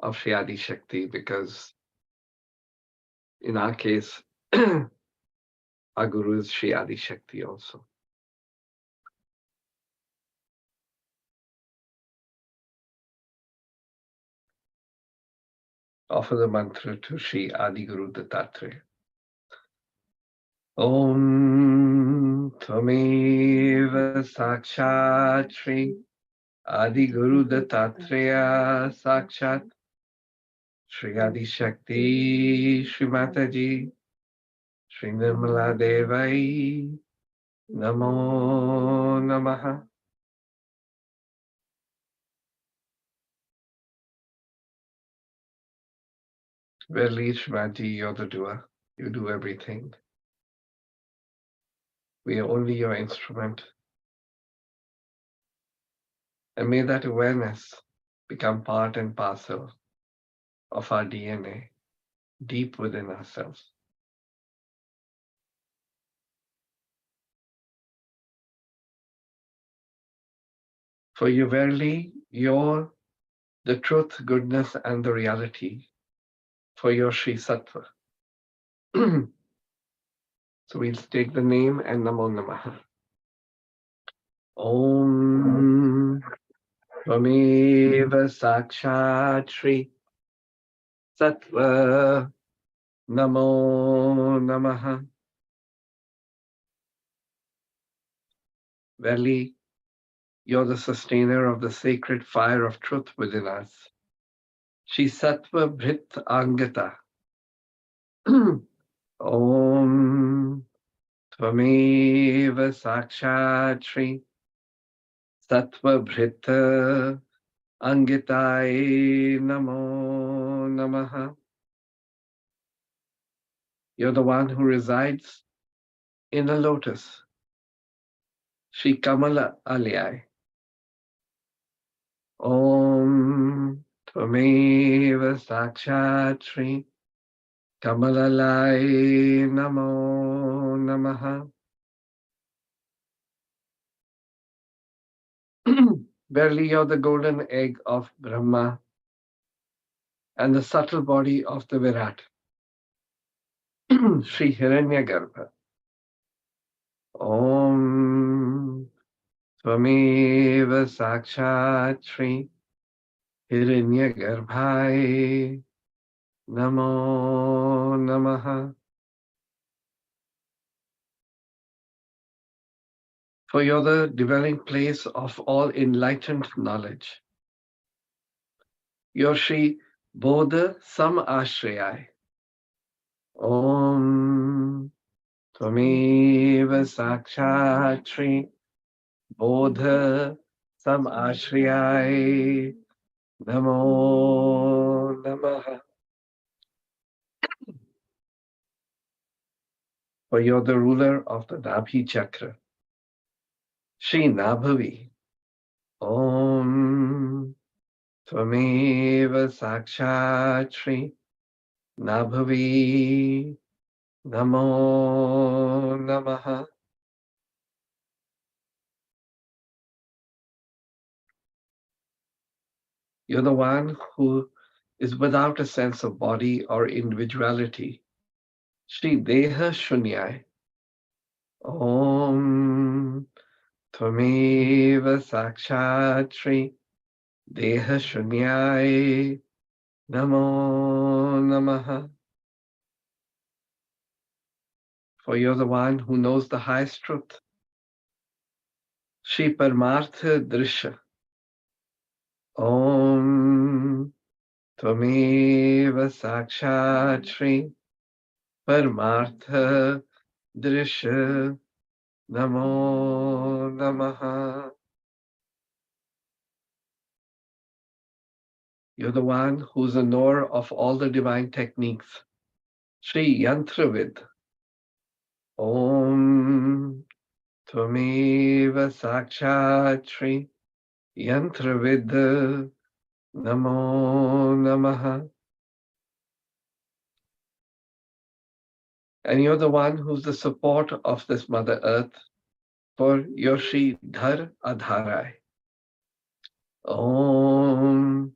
of Shri Adi Shakti, because in our case, our Guru is Shri Adi Shakti also. Offer the mantra to Shri Adi Guru Dattatreya. Om Tvameva Sakshat Shri Adi Guru Dattatreya Sakshat Shri Adi Shakti Shri Mataji Shri Nirmala Devai Namo Namaha. Verily, Shrimaji, you're the doer. You do everything. We are only your instrument. And may that awareness become part and parcel of our DNA, deep within ourselves. For you verily, you're the truth, goodness, and the reality. For your Sri Sattva. So we'll take the name and Namo Namaha. Om Tvameva Sakshat Shri Sattva Namo Namaha. Verily, you're the sustainer of the sacred fire of truth within us. Shri Sattva Bhrit Angata. Om Tvameva Sakshat Shri Sattva Bhrita Angitaye Namo Namaha. You're the one who resides in a lotus, Shri Kamala Alayai. Om Tvameva Sakshat Shri Kamalalaya Namo Namaha. Verily, you're the golden egg of Brahma and the subtle body of the Virat, Sri Hiranyagarbha. Om Tvameva Sakshat Shri Hiranyagarbhaya Namo Namaha. For you're the dwelling place of all enlightened knowledge. You're Sri Bodha Sam Ashrayai. Om Tvameva Sakshat Shri Bodha Sam Ashrayai Namo Namaha. For you're the ruler of the Nabhi Chakra, Shri Nabhavi. Om Tvameva Sakshat Shri Nabhavi Namo Namaha. You're the one who is without a sense of body or individuality, Shri Deha Shunyai. Om Tvameva Sakshat Shri Deha Shunyai Namo Namaha. For you're the one who knows the highest truth. Shri Paramartha Drisha. Om Tvameva Sakshat Shri Paramartha Drisha Namo Namaha. You're the one who's the knower of all the divine techniques. Shri Yantravid. Om Tvameva Sakshat Shri Yantravid Namo Namaha. And you're the one who's the support of this Mother Earth for your Shri Dhar Adharai. Om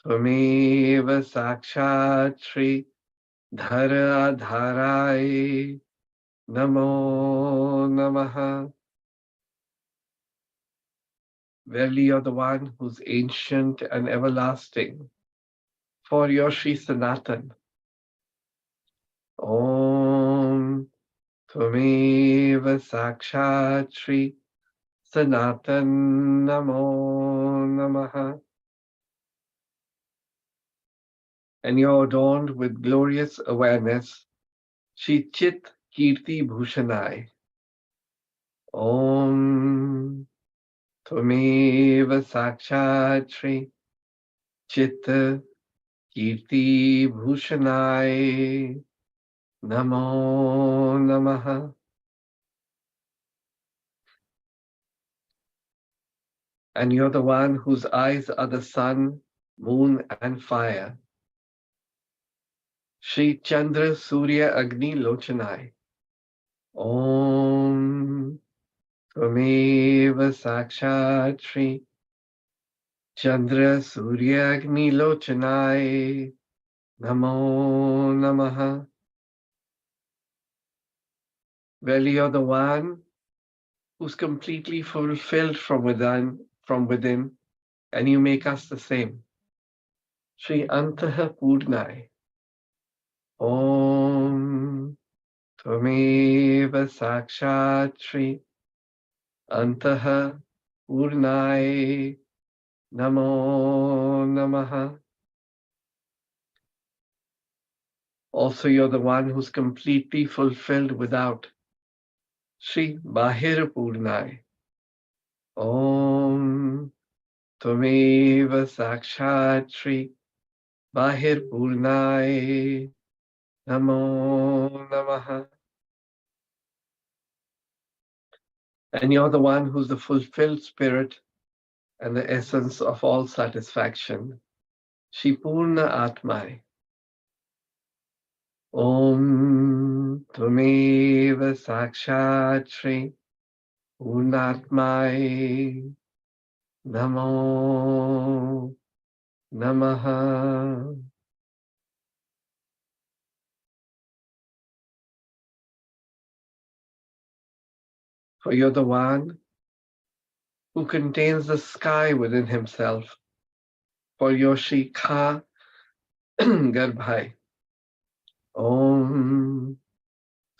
Tvameva Sakshat Shri Dhar Adharai Namo Namaha. Verily you're the one who's ancient and everlasting for your Shri Sanatan. Om Tvameva Sakshat Shri Sanatan Namo Namaha. And you're adorned with glorious awareness, Shri Chit Kirti Bhushanai. Om Tvameva Sakshat Shri Chitta Kirti Bhushanai Namo Namaha. And you're the one whose eyes are the sun, moon, and fire. Shri Chandra Surya Agni Lochanai. Om Tvameva Sakshat Shri Chandra Surya Agni Lochanai Namo Namaha. Well, you're the one who's completely fulfilled from within, and you make us the same. Shri Antaha Purnai. Om Tvameva Sakshat Shri Antaha Purnai Namo Namaha. Also, you're the one who's completely fulfilled without. Shri Bahir Purnai. Om Tvameva Sakshat Shri Bahir Purnai Namo Namaha. And you're the one who's the fulfilled spirit and the essence of all satisfaction. Shri Purna Atmai. Om Tvameva Sakshat Shri Purnatmai Namo Namaha. For you're the one who contains the sky within himself. For your Shri Kha Garbhai. Om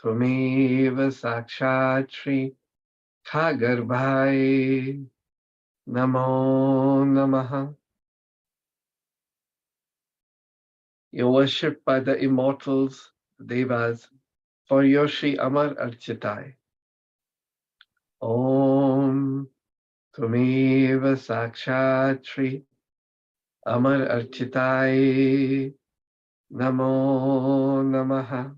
Tvameva Sakshat Shri Kha Garbhai Namo Namaha. You're worshipped by the immortals, Devas, for your Shri Amar Architai. Om Tvameva Sakshat Shri Amar Architai Namo Namaha.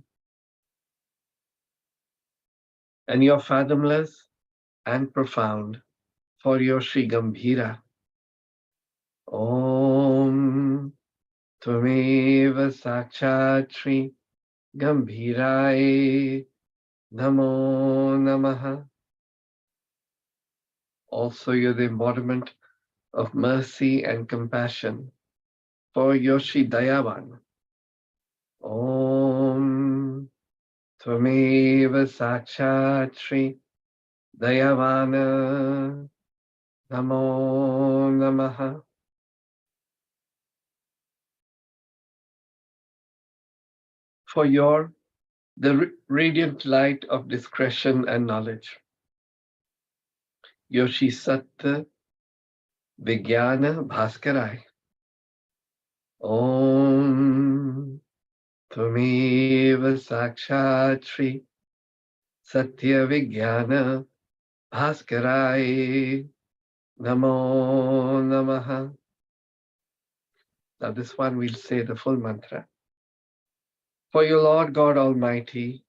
And you're fathomless and profound for your Shri Gambhira. Om Tvameva Sakshat Shri Gambhirai Namo Namaha. Also, you're the embodiment of mercy and compassion for your Shri Dayavan. Om Tvameva Sakshat Shri Dayavana Namo Namaha. For the radiant light of discretion and knowledge. Yoshi Satta Vijnana Bhaskarai. Om Tvameva Sakshat Shri Satya Vijnana Bhaskarai Namo Namaha. Now this one we'll say the full mantra. For you, Lord God Almighty,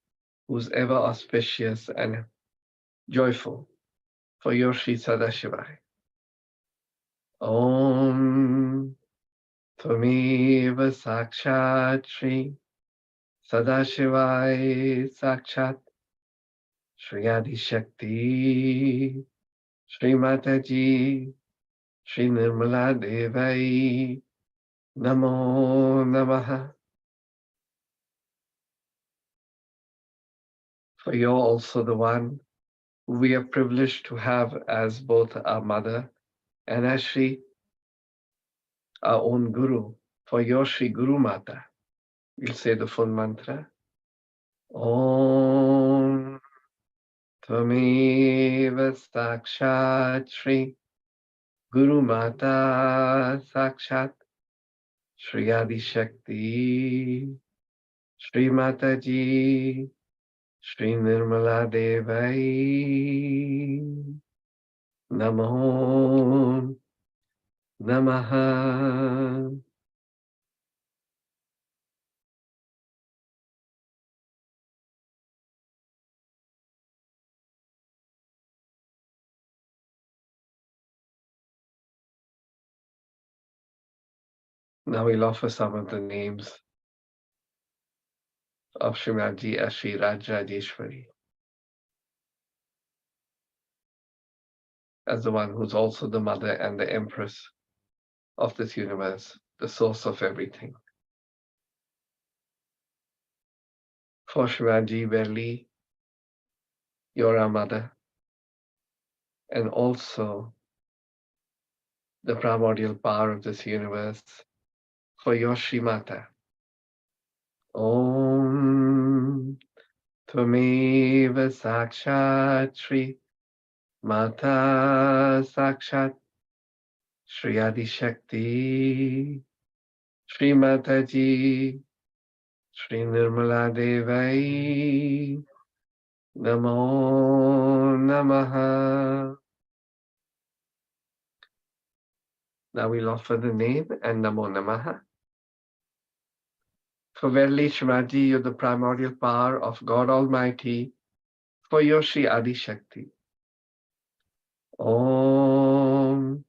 who's ever auspicious and joyful, for your Sri Sadashivai. Om Tvameva Sakshat Shri Sadashivai Sakshat Shri Adi Shakti Shri Mataji Shri Nirmala Devai Namo Namaha. For you're also the one who we are privileged to have as both our mother and as Shri, our own Guru. For your Shri Guru Mata. We'll say the full mantra. Om Tvameva Sakshat Shri Guru Mata Sakshat Shri Adi Shakti Shri Mataji Shri Nirmala Devai Namo Namaha. Now we'll offer some of the names of Srimati as Shri Rajrajeshwari, as the one who's also the mother and the empress of this universe, the source of everything. For Srimati Verli, you're our mother, and also the primordial power of this universe, for your Shri Mata. Om Tvameva Sakshat Shri Mata Sakshat Shri Adi Shakti Shri Mataji Shri Nirmala Devai Namo Namaha. Now we'll offer the name and Namo Namaha. For verily, Shrimati, you're the primordial power of God Almighty, for your Shri Adi Shakti. Om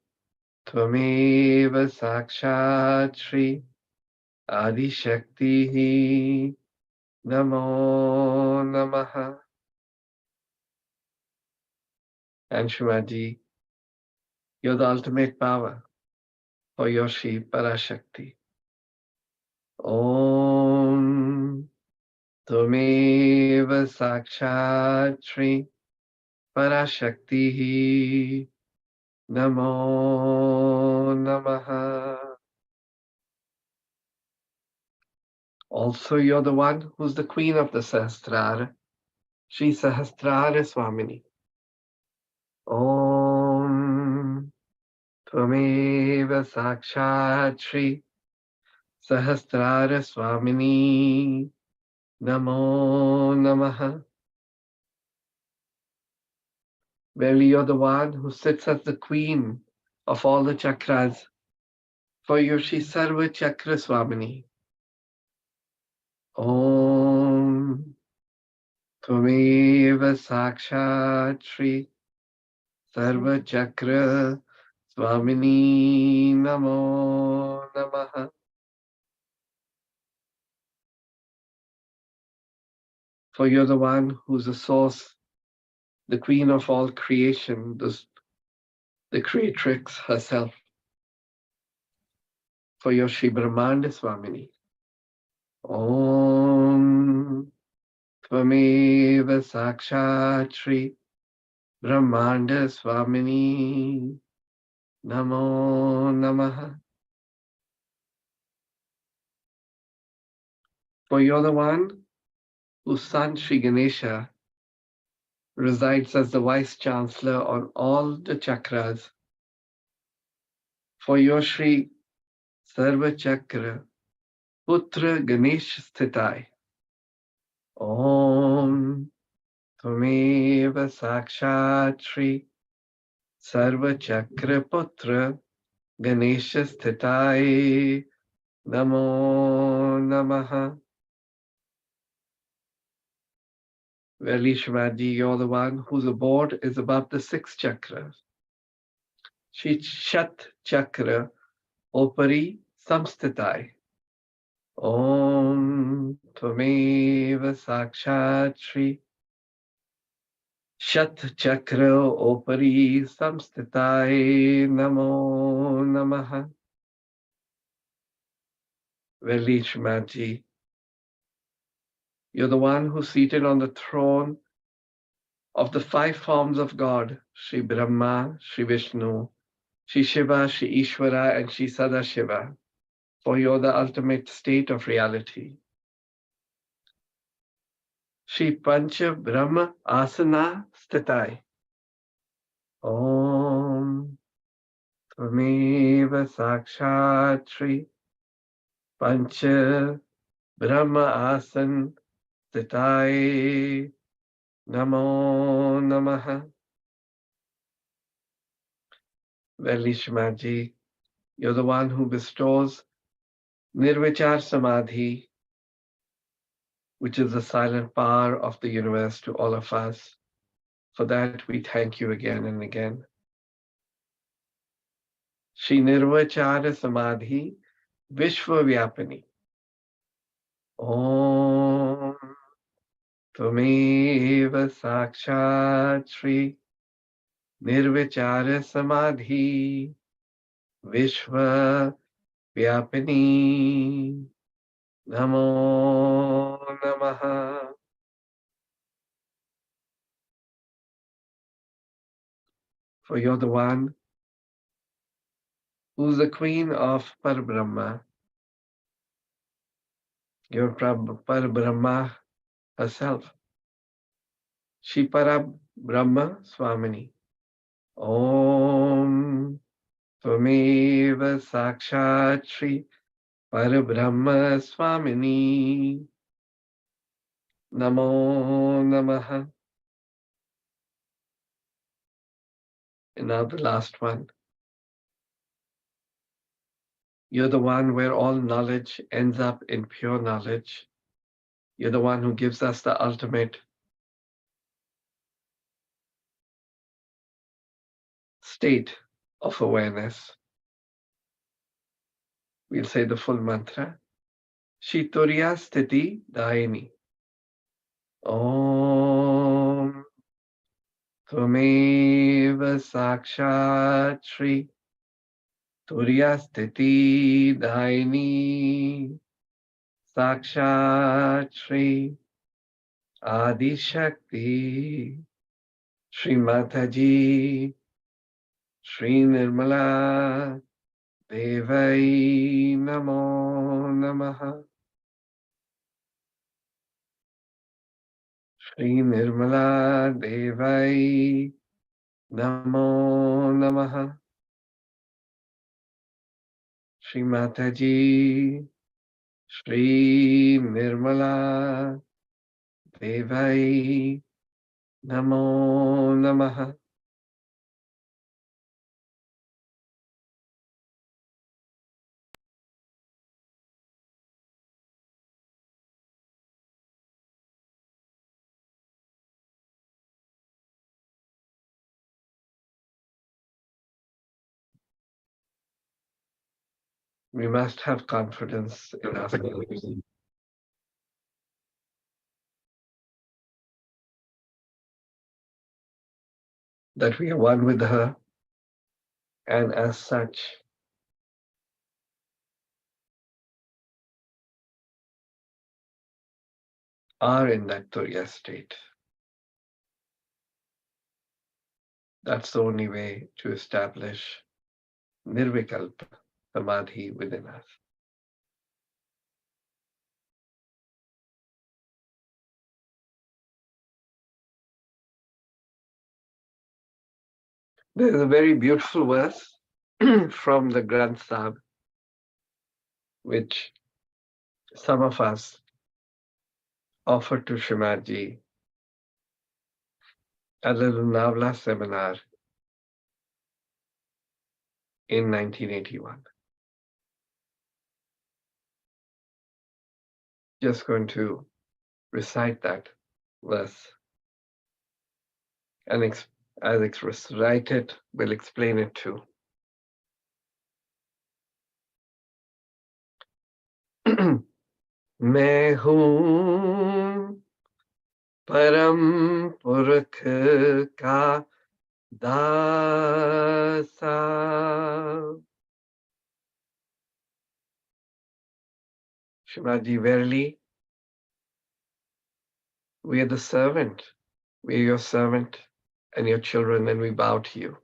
Tvameva Sakshat Shri Adi Shakti Namo Namaha. And Shrimati, you're the ultimate power, for your Shri Parashakti. Om Tvameva Sakshat Shri Parashakti Namo Namaha. Also, you're the one who's the queen of the Sahasrara, Shri Sahasrara Swamini. Om Tvameva Sakshat Shri Sahasrara Swamini Namo Namaha. Verily, you're the one who sits as the queen of all the chakras, for your Shri Sarva Chakra Swamini. Om Tvameva Sakshat Shri Sarva Chakra Swamini Namo Namaha. For you're the one who's the source, the queen of all creation, the creatrix herself. For your Shri Brahmanda Swamini. Om Tvameva Sakshat Shri Brahmanda Swamini Namo Namaha. For you're the one whose son Sri Ganesha resides as the Vice Chancellor on all the chakras. For your Sri Sarva Chakra Putra Ganesh Sthitai. Om Tvameva Sakshat Shri Sarva Chakra Putra Ganesha Sthitai Namo Namaha. Verily, Shivaji, you're the one whose abode is above the 6 chakras. Shri Shat Chakra Opari Samsthitai. Om Tvameva Sakshat Shri Shat Chakra Opari Samsthitai Namo Namaha. Verily, Shivaji, you're the one who's seated on the throne of the 5 forms of God, Sri Brahma, Sri Vishnu, Sri Shiva, Sri Ishvara, and Sri Sadashiva, for you're the ultimate state of reality. Sri Pancha Brahma Asana Sthitai. Om Tvameva Sakshat Shri Pancha Brahma Asan Sthitai Namo Namaha. Verily, Shivaji, you're the one who bestows Nirvichar Samadhi, which is the silent power of the universe, to all of us. For that, we thank you again and again. Shri Nirvichara Samadhi Vishwa Vyapani. Om Tvameva Sakshat Shri Nirvichara Samadhi Vishwa Vyapani Namo Namaha. For you're the one who's the queen of Parabrahma. You're Parabrahma herself. Shri Parabrahma Swamini. Om Tvameva Sakshat Shri Parabrahma Swamini Namo Namaha. And now the last one. You're the one where all knowledge ends up in pure knowledge. You're the one who gives us the ultimate state of awareness. We'll say the full mantra. Shri Turiya Sthiti Daini. Om Tvameva Sakshat Shri Turiya Sthiti Daini Sakshat Shri Adi Shakti Shri Mataji Shri Nirmala Devai Namo Namaha. Shri Nirmala Devai Namo Namaha. Shri Mataji Shri Nirmala Devai Namo Namaha. We must have confidence in ourselves that we are one with her, and as such, are in that Turiya state. That's the only way to establish Nirvikalpa Samadhi within us. There's a very beautiful verse from the Granth Sahib, which some of us offered to Shrimadji at the Lonavala seminar in 1981. Just going to recite that verse. And as it's recited, we'll explain it too. मैं हूँ परम पुरख का दासा. Shrimadji, verily, we are the servant. We are your servant and your children, and we bow to you.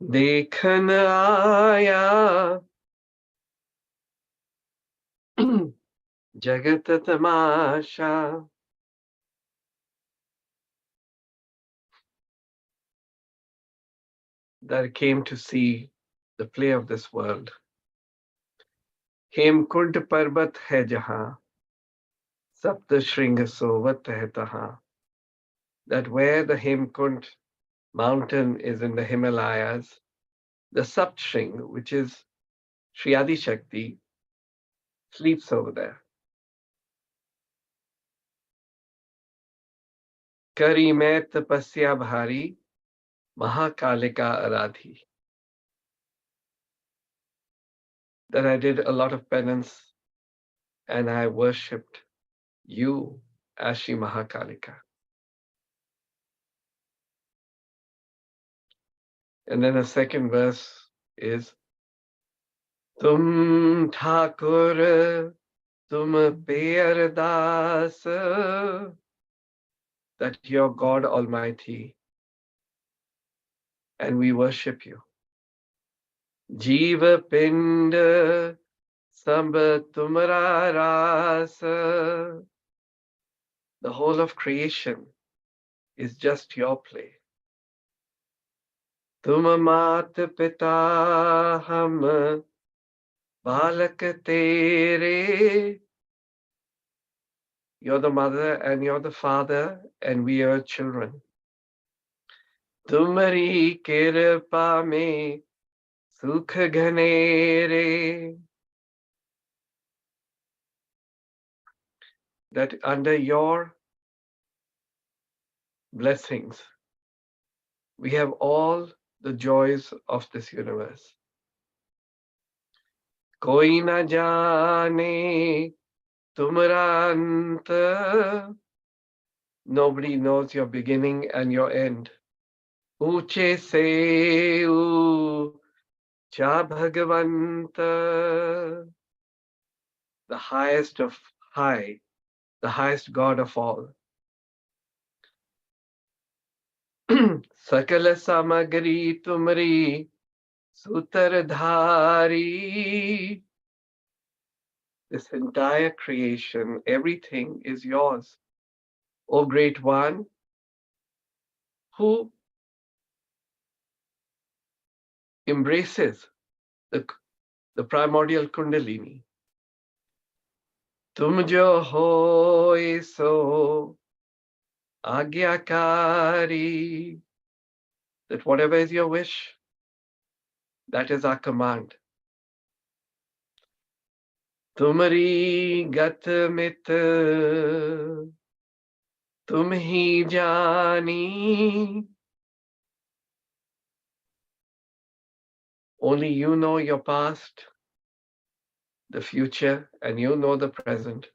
देखन आया जगत तमाशा. That came to see the play of this world. Hemkund पर्वत है जहाँ, सप्त श्रृंग सोवत है तहाँ. That where the Hemkund mountain is in the Himalayas, the Sapt Shring, which is Sri Adi Shakti, sleeps over there. Kari मैं तपस्या भारी, Mahakalika Aradhi. That I did a lot of penance and I worshipped you as Shri Mahakalika. And then the second verse is Tum Thakur Tum Peyar Das, that you're God Almighty and we worship you. Jiva Pind Sab Tumara Ras, the whole of creation is just your play. Tum Mat Pita Ham Balak Tere, you're the mother and you're the father and we are children. Tumari Kirpa Me Sukh Ghanere, that under your blessings we have all the joys of this universe. Koi na jane tumra ant, nobody knows your beginning and your end. Uche se cha bhagavanta, the highest of high, the highest God of all. Sakala samagri tumri sutardhari, this entire creation, everything is yours. O Great One, who embraces the primordial Kundalini. Tum jo hoy so Agyakari, that whatever is your wish, that is our command. Tumari gat mit tum hi jani, only you know your past, the future, and you know the present.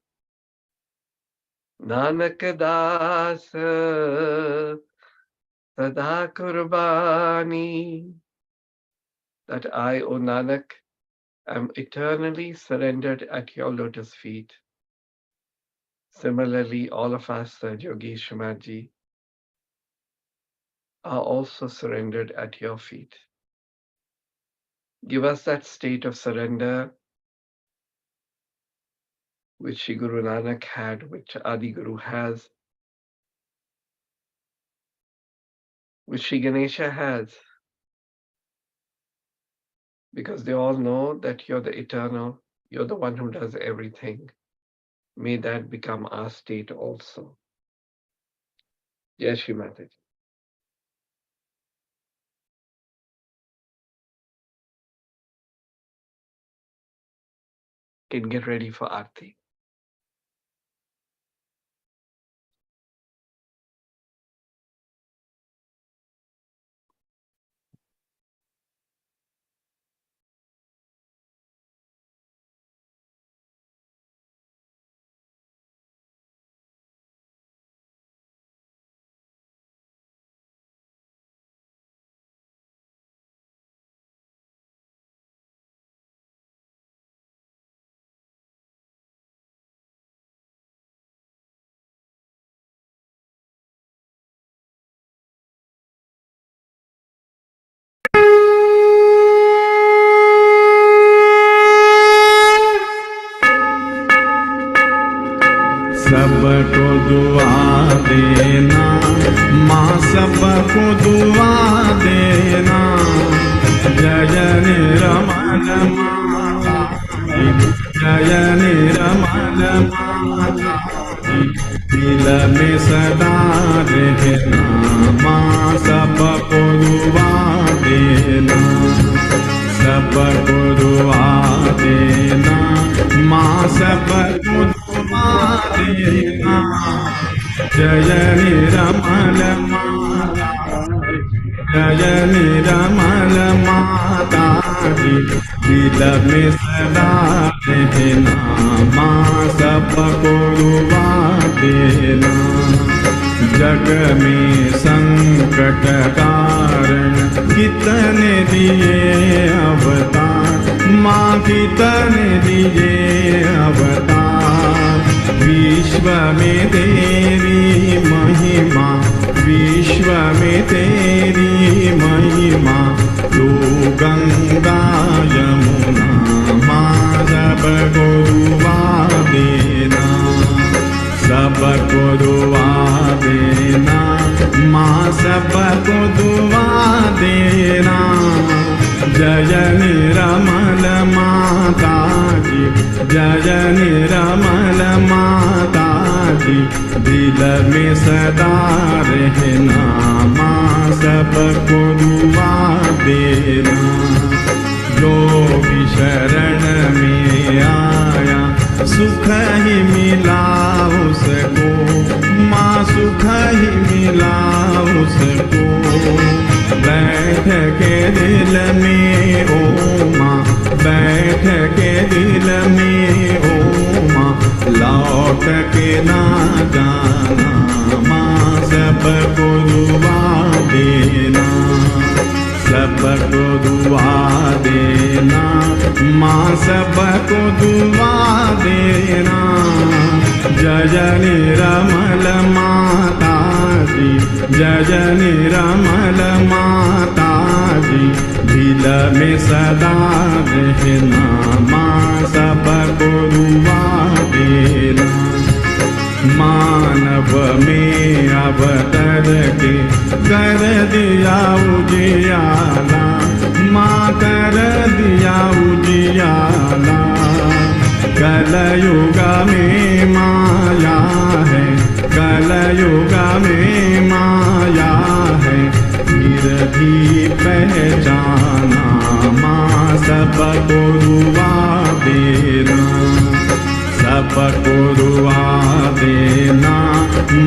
Nanak Das Sada Kurbani, that I, O Nanak, am eternally surrendered at your lotus feet. Similarly, all of us, Yogi Shamaji, are also surrendered at your feet. Give us that state of surrender which Shri Guru Nanak had, which Adi Guru has, which Shri Ganesha has, because they all know that you're the eternal, you're the one who does everything. May that become our state also. Jai Shri Mataji. Can get ready for Aarti. सबको दुआ देना माँ, सबको दुआ देना। जय निरमल माता की, जय निरमल माता की, दिल में सदा रहना माँ, सबको दुआ देना, सबको दुआ देना माँ, सबको देना। जय निरमल माता, जय निरमल माता की, दिल में सदा रहना माँ, सबको दुआ देना। जग में संकट कारण कितने दिए अवतार माँ, कितने दिए अवतार। विश्व में तेरी महिमा, विश्व में तेरी महिमा, तू गंगा यमुना माँ, सबको दुआ देना, सबको दुआ देना माँ, सबको दुआ देना। जय निरमल माता की, जय निरमल माता की, दिल में सदा रहना माँ, सबको दुआ देना। जो भी शरण में आया सुख ही मिला उसको माँ, सुख ही मिला उसको। बैठ के दिल में ओ माँ, बैठ के दिल में ओ माँ, लौट के ना जाना माँ, सबको दुआ देना, सबको दुआ देना माँ, सबको दुआ देना। जय निरमल माता की, जय निरमल माता की, दिल में सदा रहना माँ, सबको दुआ देना। मानव में अवतर के कर दिया उजियाला माँ, कर दिया उजियाला। कलयुग में माया है, कलयुग में माया है, फिर भी पहचाना माँ, सबको दुआ देना, सबको दुआ देना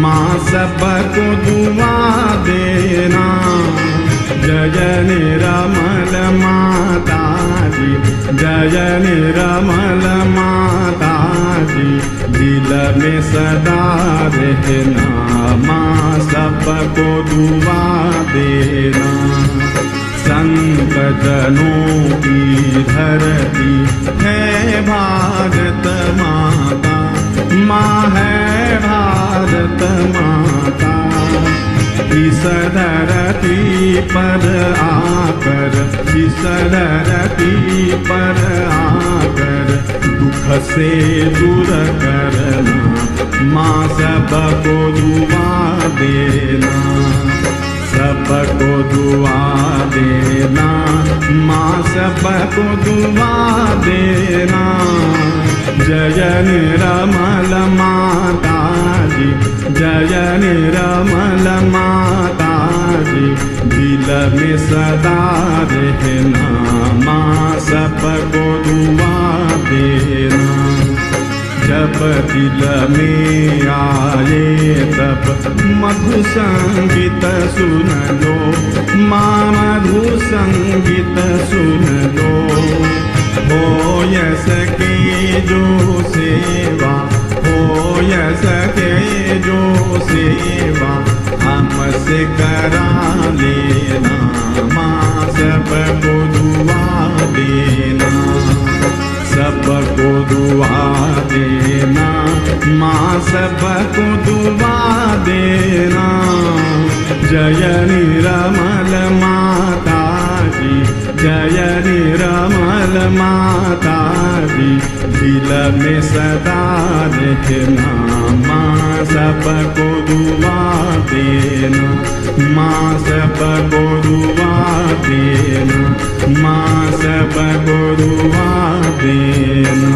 माँ, सबको दुआ देना। जय निरमल माता की, जय निरमल माता की, दिल में सदा रहना माँ, सबको दुआ देना। संत जनों की धरती है भारत माता, माँ है इस धरती पर आकर, इस धरती पर आकर दुख से दूर करना, माँ सबको दुआ देना, सबको दुआ देना, माँ सबको दुआ देना। जय निरमल माता जी, जय निरमल माता जी, दिल में सदा रहना, माँ सबको दुआ देना। जब दिल में आए तब मधु संगीत सुन लो, माँ मधु संगीत सुन लो। हो सके जो सेवा, हो सके जो सेवा हमसे करा लेना, माँ सबको दुआ देना, सबको दुआ देना, माँ सबको दुआ देना। जय निरमल माता जी, जय निरमल माता जी, दिल में सदा रहना, माँ सबको दुआ देना, माँ सबको दुआ देना, माँ सबको दुआ देना।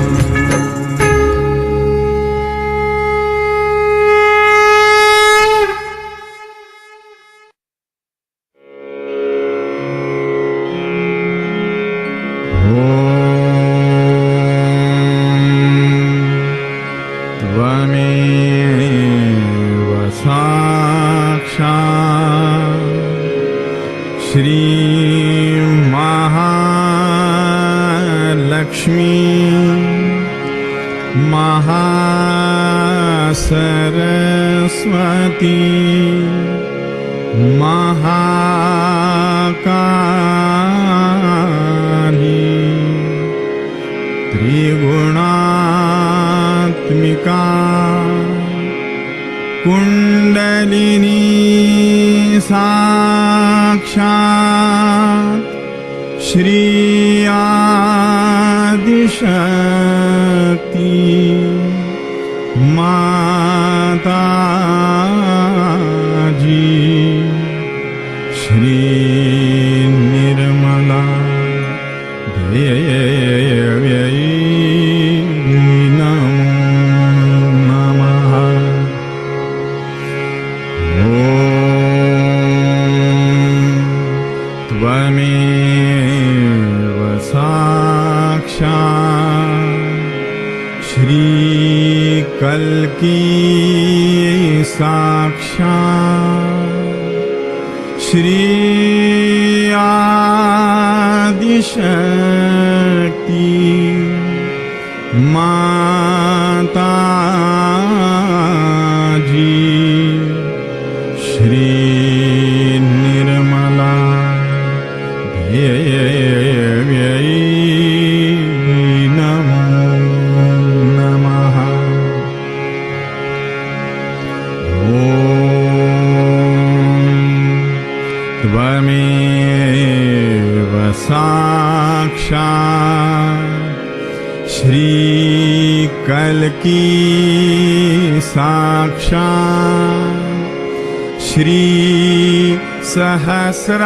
सहस्रार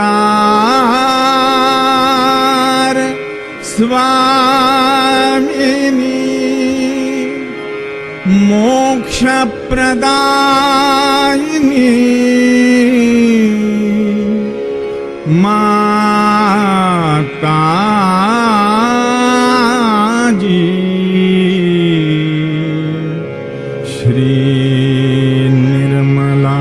स्वामिनी मोक्ष प्रदायिनी माता जी श्री निर्मला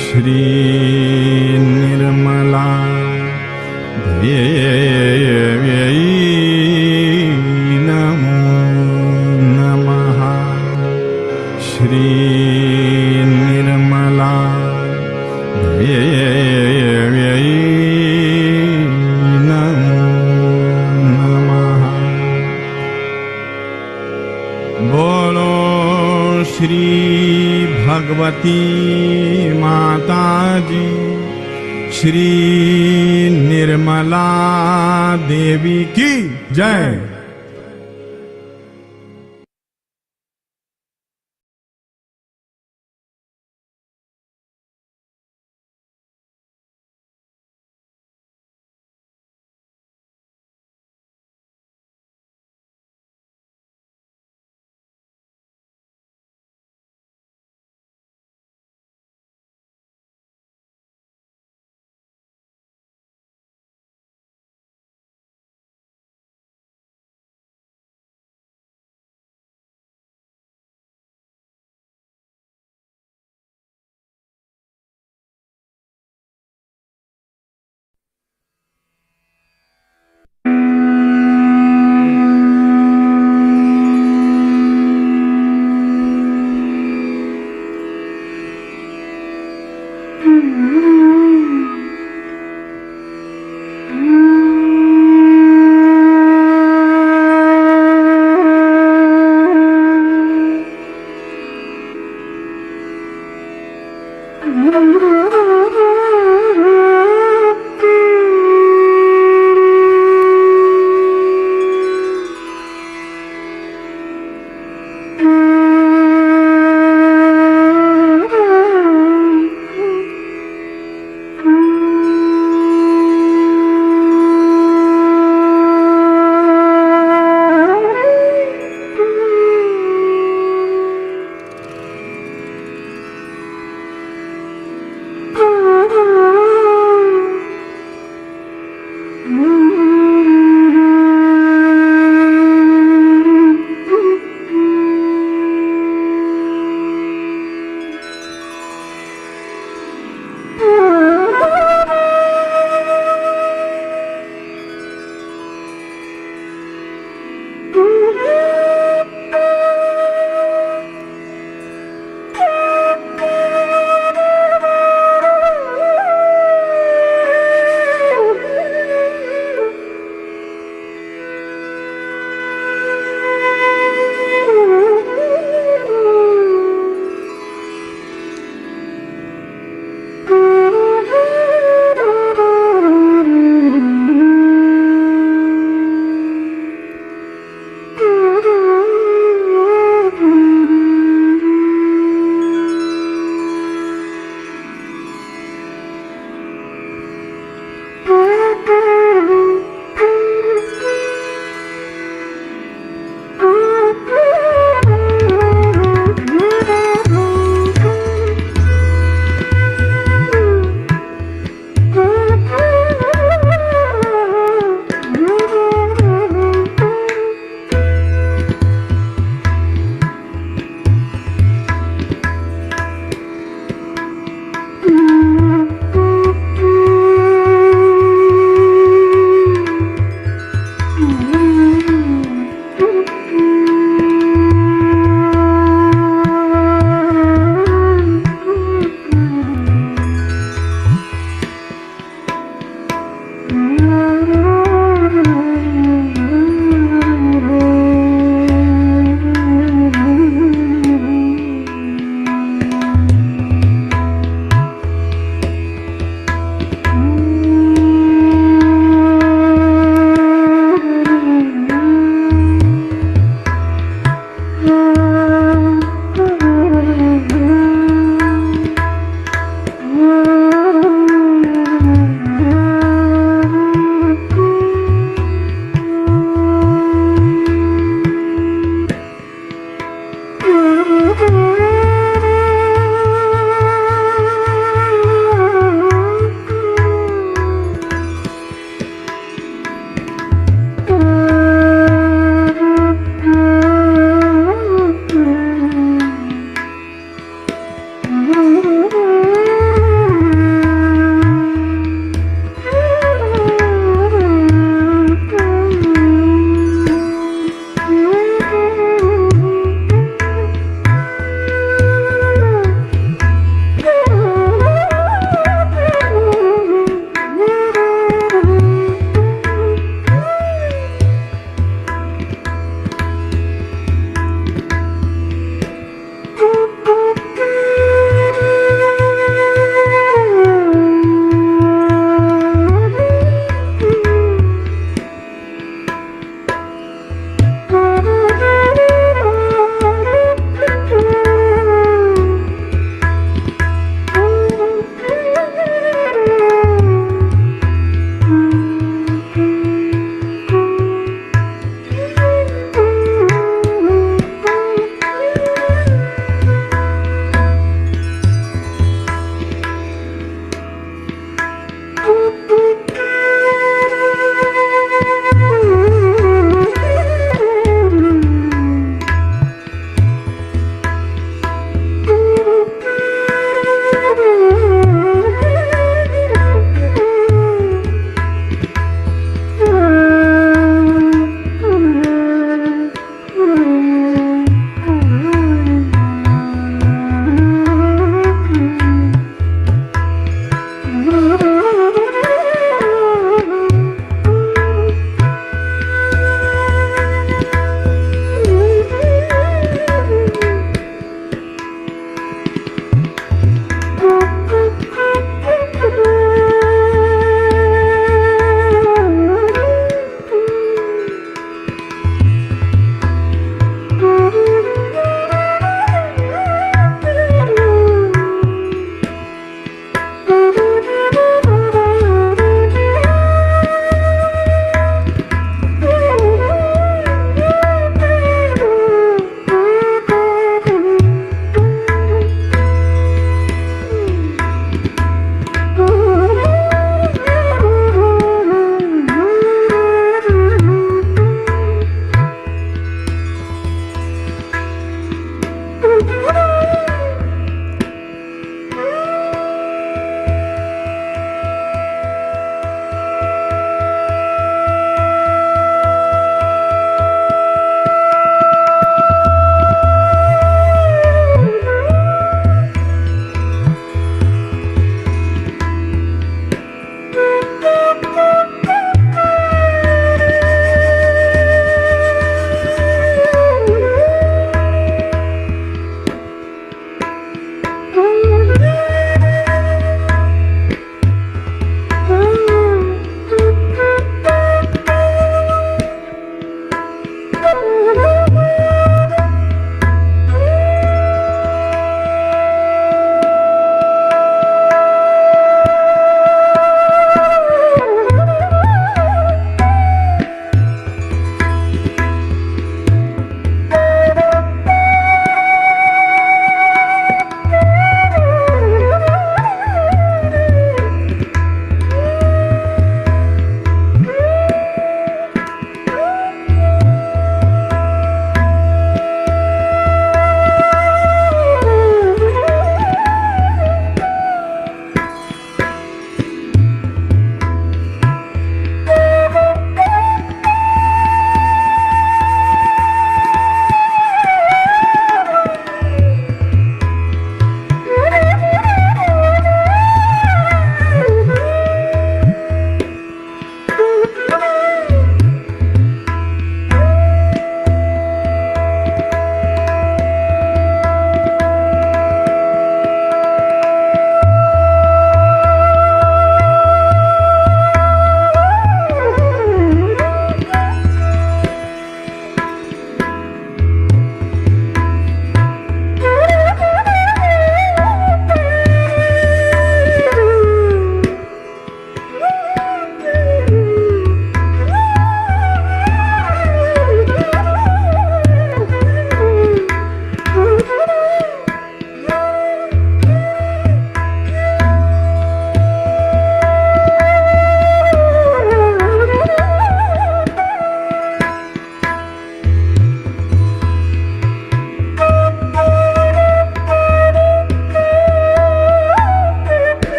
श्री निर्मला देव्यै नमो नमः। श्री निर्मला देव्यै नमो नमः। सरस्वती माताजी, श्री निर्मला देवी की जय।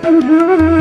Thank you.